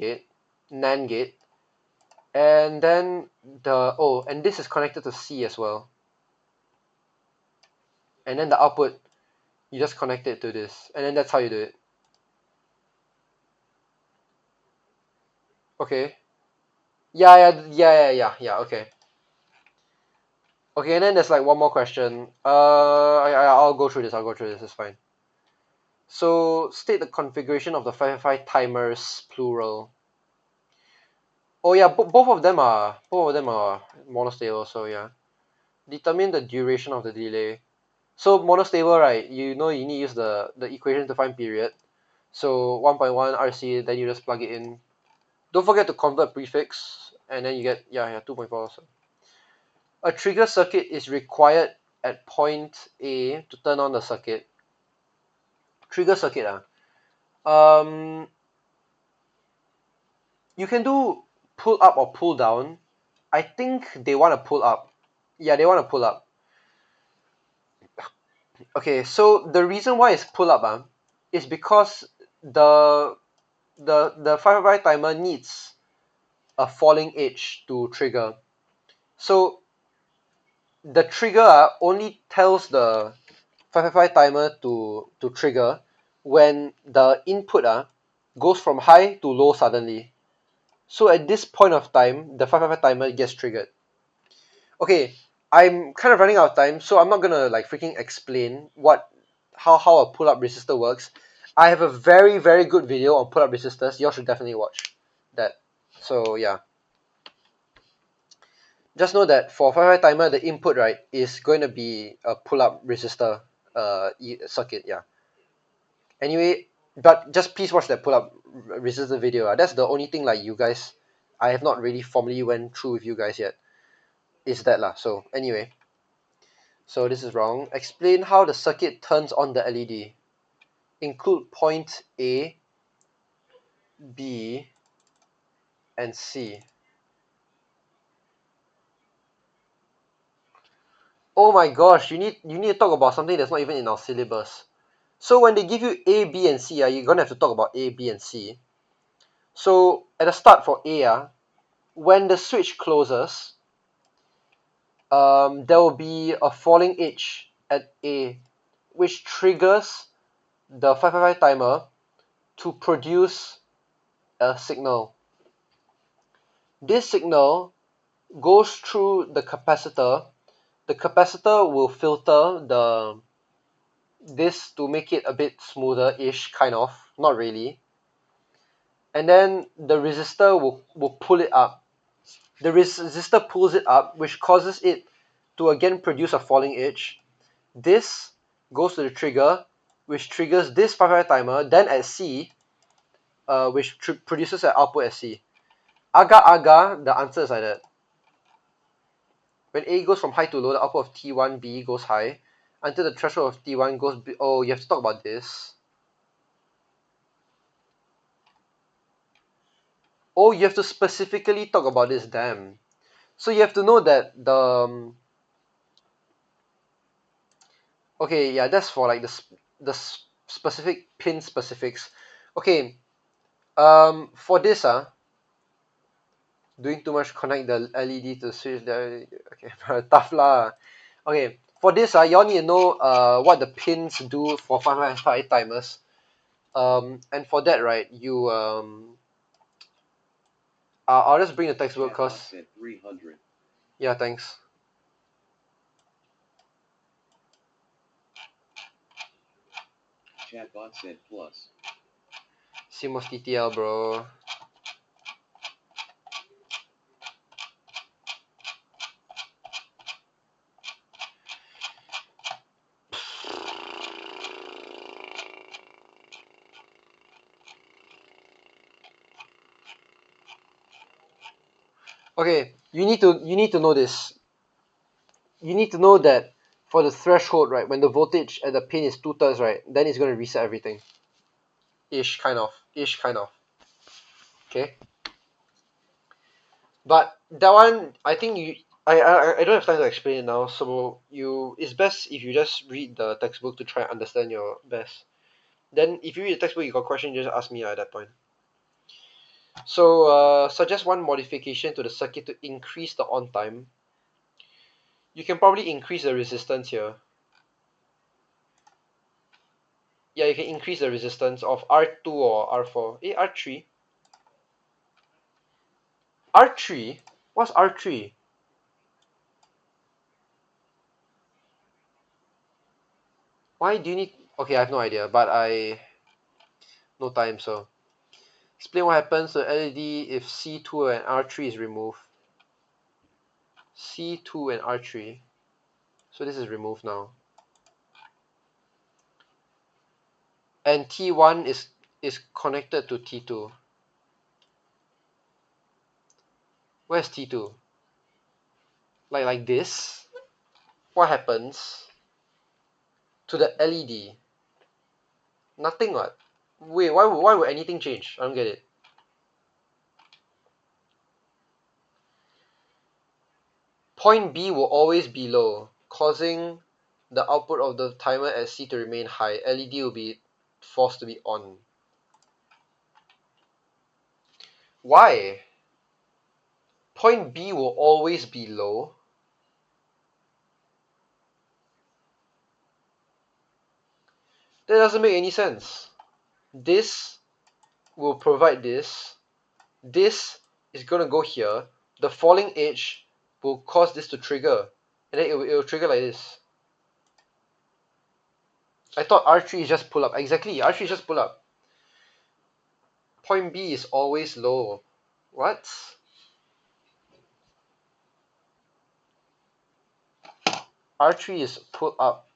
gate. And then and this is connected to C as well. And then the output, you just connect it to this, and then that's how you do it. Okay. Yeah. Okay. Okay, and then there's like one more question. I'll go through this. I'll go through this. It's fine. So state the configuration of the 555 timers plural. Oh yeah, both of them are monostable. So yeah, determine the duration of the delay. So monostable, right? You know you need to use the equation to find period. So 1.1 RC, then you just plug it in. Don't forget to convert prefix, and then you get 2.4 also. A trigger circuit is required at point A to turn on the circuit. Trigger circuit you can do pull up or pull down. I think they want to pull up. Yeah, they want to pull up. Okay, so the reason why it's pull up is because the 555 timer needs a falling edge to trigger. So the trigger only tells the 555 timer to trigger when the input goes from high to low suddenly. So at this point of time, the 555 timer gets triggered. Okay, I'm kind of running out of time, so I'm not gonna like freaking explain how a pull-up resistor works. I have a very, very good video on pull-up resistors. You all should definitely watch that. So yeah. Just know that for 555 timer, the input, right, is going to be a pull-up resistor circuit, yeah. Anyway, but just please watch that pull-up resistor video. That's the only thing like you guys, I have not really formally went through with you guys yet. Is that lah. So anyway, so this is wrong. Explain how the circuit turns on the LED. Include point A, B, and C. Oh my gosh, you need to talk about something that's not even in our syllabus. So when they give you A, B, and C, you're gonna have to talk about A, B, and C. So at the start for A, when the switch closes, there will be a falling edge at A, which triggers the 555 timer to produce a signal. This signal goes through the capacitor. The capacitor will filter this to make it a bit smoother-ish, kind of, not really. And then the resistor will pull it up. The resistor pulls it up, which causes it to again produce a falling edge. This goes to the trigger, which triggers this 555 timer. Then at C, which produces an output at C. Aga, the answer is like that. When A goes from high to low, the output of T1B goes high until the threshold of T1 goes. Oh, you have to talk about this. Oh, you have to specifically talk about this. Damn. So you have to know that okay, yeah, that's for like the specific pin specifics. Okay, for this doing too much connect the LED to switch the okay tough lah. Okay, for this y'all need to know what the pins do for 555 timers. And for that, right, you I'll just bring the textbook because yeah, thanks. Chatbot said plus. CMOS TTL, bro. Okay, you need to know this. You need to know that for the threshold, right, when the voltage at the pin is 2/3, right, then it's gonna reset everything. Ish, kind of. Okay. But that one, I think I don't have time to explain it now. So it's best if you just read the textbook to try and understand your best. Then if you read the textbook, you got question, just ask me at that point. So suggest one modification to the circuit to increase the on time. You can probably increase the resistance here. Yeah, you can increase the resistance of R2 or R4. R3. R3? What's R3? Why do you need... Okay, I have no idea, but no time, so... Explain what happens to LED if C2 and R3 is removed. C2 and R3. So this is removed now. And T1 is connected to T2. Where's T2? Like this? What happens to the LED? Nothing what? Wait, why would anything change? I don't get it. Point B will always be low, causing the output of the timer at C to remain high. LED will be forced to be on. Why? Point B will always be low. That doesn't make any sense. This will provide this. This is going to go here. The falling edge will cause this to trigger. And then it will trigger like this. I thought R3 is just pull up. Exactly, R3 is just pull up. Point B is always low. What? R3 is pull up.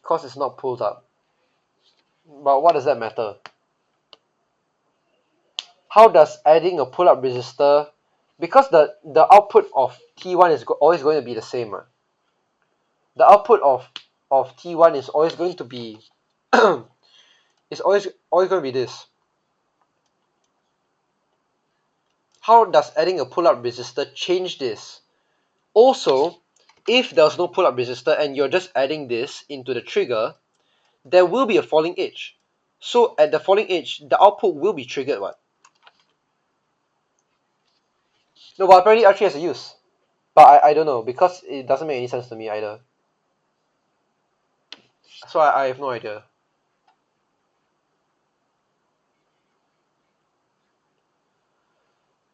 Because it's not pulled up. But what does that matter? How does adding a pull-up resistor, because the output of T1 is always going to be the same, right? The output of T1 is always going to be is always going to be this. How does adding a pull-up resistor change this? Also, if there's no pull-up resistor and you're just adding this into the trigger, there will be a falling edge. So at the falling edge, the output will be triggered, what? No, but apparently R3 has a use. But I don't know, because it doesn't make any sense to me either. So I have no idea.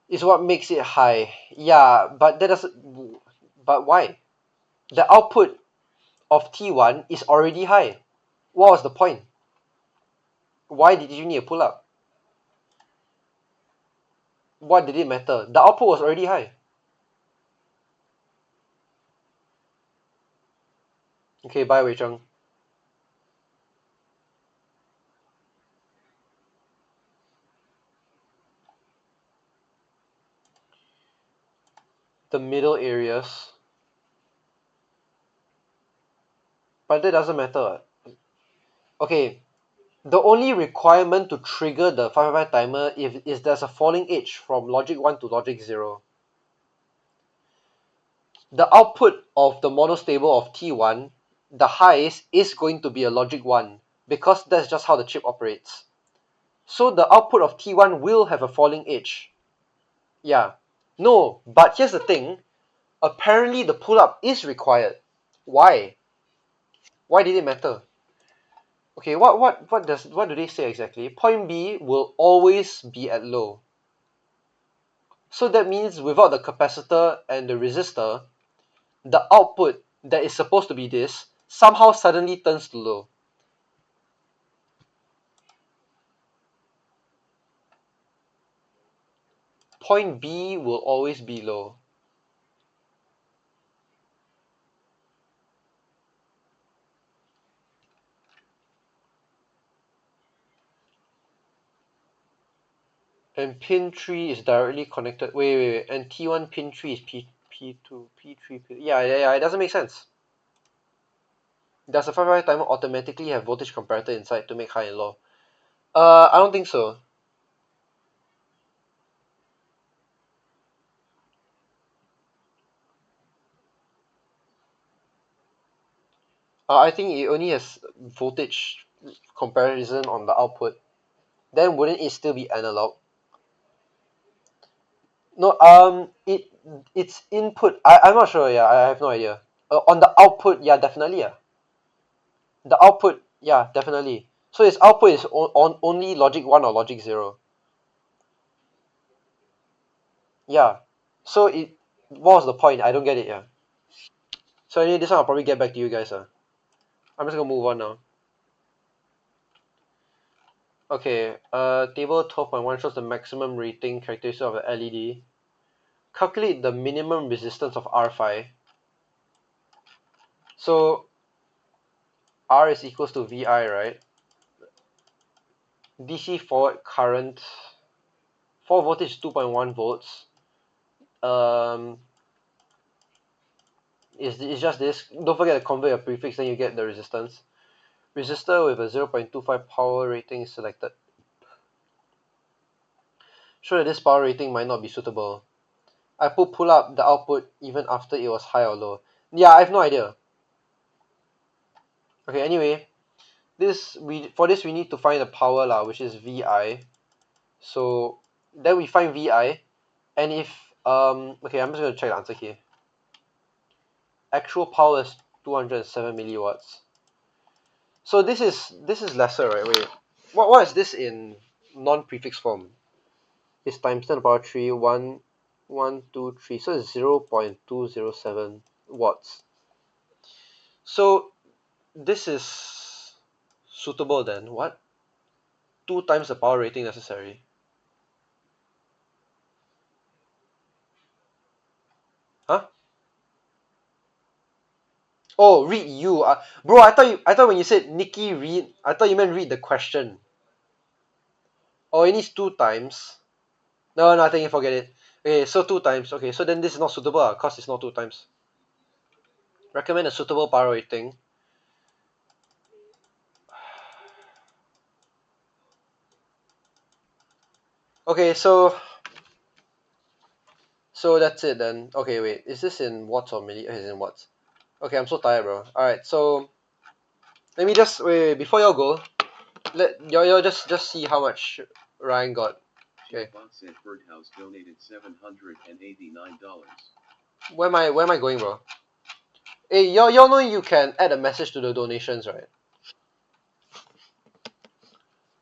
Is what makes it high. Yeah, but that doesn't... But why? The output of T1 is already high. What was the point? Why did you need a pull-up? What did it matter? The output was already high. Okay, bye Wei Cheng. The middle areas. But that doesn't matter. Okay, the only requirement to trigger the 555 timer is there's a falling edge from logic 1 to logic 0. The output of the monostable of T1, the highest, is going to be a logic 1 because that's just how the chip operates. So the output of T1 will have a falling edge. Yeah. No, but here's the thing. Apparently the pull-up is required. Why? Why did it matter? Okay, what do they say exactly? Point B will always be at low. So that means without the capacitor and the resistor, the output that is supposed to be this somehow suddenly turns to low. point B will always be low. And pin 3 is directly connected. Wait. And T1 pin 3 is P2, P3. Yeah. It doesn't make sense. Does a 5 timer automatically have voltage comparator inside to make high and low? I don't think so. I think it only has voltage comparison on the output. Then wouldn't it still be analog? No, its input. I'm not sure. Yeah, I have no idea. On the output, yeah, definitely. Yeah, the output, yeah, definitely. So its output is on only logic 1 or logic 0. Yeah. So what was the point? I don't get it. Yeah. So anyway, this one I'll probably get back to you guys. I'm just gonna move on now. Okay. Table 12.1 shows the maximum rating characteristic of the LED. Calculate the minimum resistance of R5. So R is equals to VI, right? DC forward current, 4 voltage 2.1 volts. Is just this. Don't forget to convert your prefix, then you get the resistance. Resistor with a 0.25 power rating is selected. Show that this power rating might not be suitable. I pull up the output even after it was high or low. Yeah, I have no idea. Okay, anyway, for this we need to find the power lah, which is VI. So then we find VI, and if okay, I'm just gonna check the answer here. Actual power is 207 milliwatts. So this is lesser, right? Wait, what is this in non-prefix form? It's times 10 to the power 3, 1, 1, 2, 3. So it's 0.207 watts. So this is suitable then. What? 2 times the power rating necessary. Huh? Oh, read you. Bro, I thought when you said Nikki read, I thought you meant read the question. Oh, it needs 2 times. No, I think you forget it. Okay, so 2 times. Okay, so then this is not suitable because it's not 2 times. Recommend a suitable power rating. Okay, so that's it then. Okay, wait, is this in watts or milli? It's in watts. Okay, I'm so tired, bro. Alright, so let me just wait before y'all go. Let y'all just see how much Ryan got. Okay. Chatbot said Birdhouse donated $789. Where am I going, bro? Hey, y'all know you can add a message to the donations, right?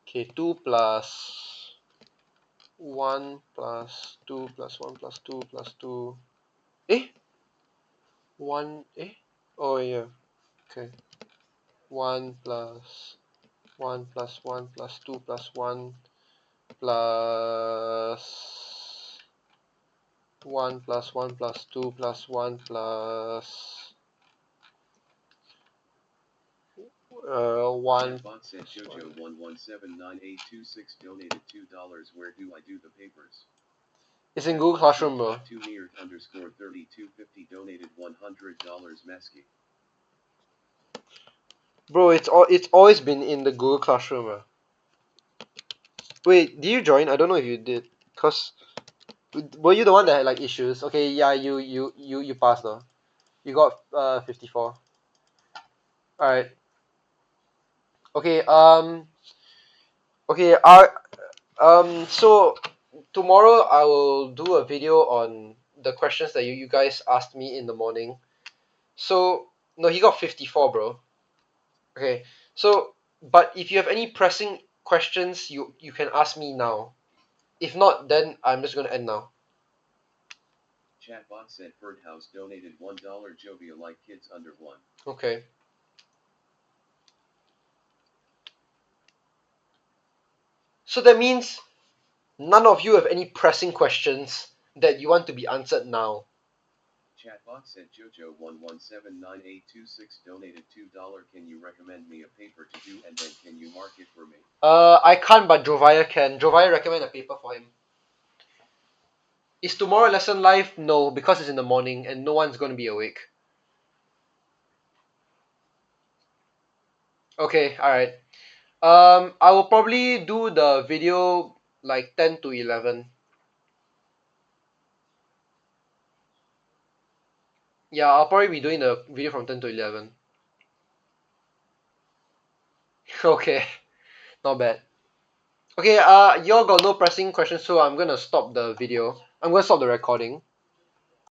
Okay, 2 plus 1 plus 2 plus 1 plus 2 plus 2. Eh? 1 Oh yeah. Okay. 1 plus 1 plus 1 plus 2 plus 1 plus 1 plus 1 plus 2 plus 1 plus 1. Chatbot said Jojo117986 donated $2. Where do I do the papers? It's in Google Classroom, bro. 2near_3250 donated $100 Mesky. Bro, it's always been in the Google Classroom, bro. Wait, did you join? I don't know if you did. Cause were you the one that had like issues? Okay, yeah, you passed though. You got 54. Alright. Okay, okay, so tomorrow I will do a video on the questions that you guys asked me in the morning. So no, he got 54, bro. Okay, so but if you have any pressing questions, you can ask me now. If not, then I'm just gonna end now. Chatbot said Birdhouse donated $1 Jovia like kids under 1. Okay. So that means None of you have any pressing questions that you want to be answered now. Chatbot said Jojo117982 donated $2. Can you recommend me a paper to do and then can you mark it for me? I can't, but Jovia can. Jovia recommend a paper for him. Is tomorrow lesson live? No, because it's in the morning and no one's going to be awake. Okay, alright. I will probably do the video like 10 to 11. Yeah, I'll probably be doing the video from 10 to 11. Okay, not bad. Okay, y'all got no pressing questions, so I'm gonna stop the video. I'm gonna stop the recording.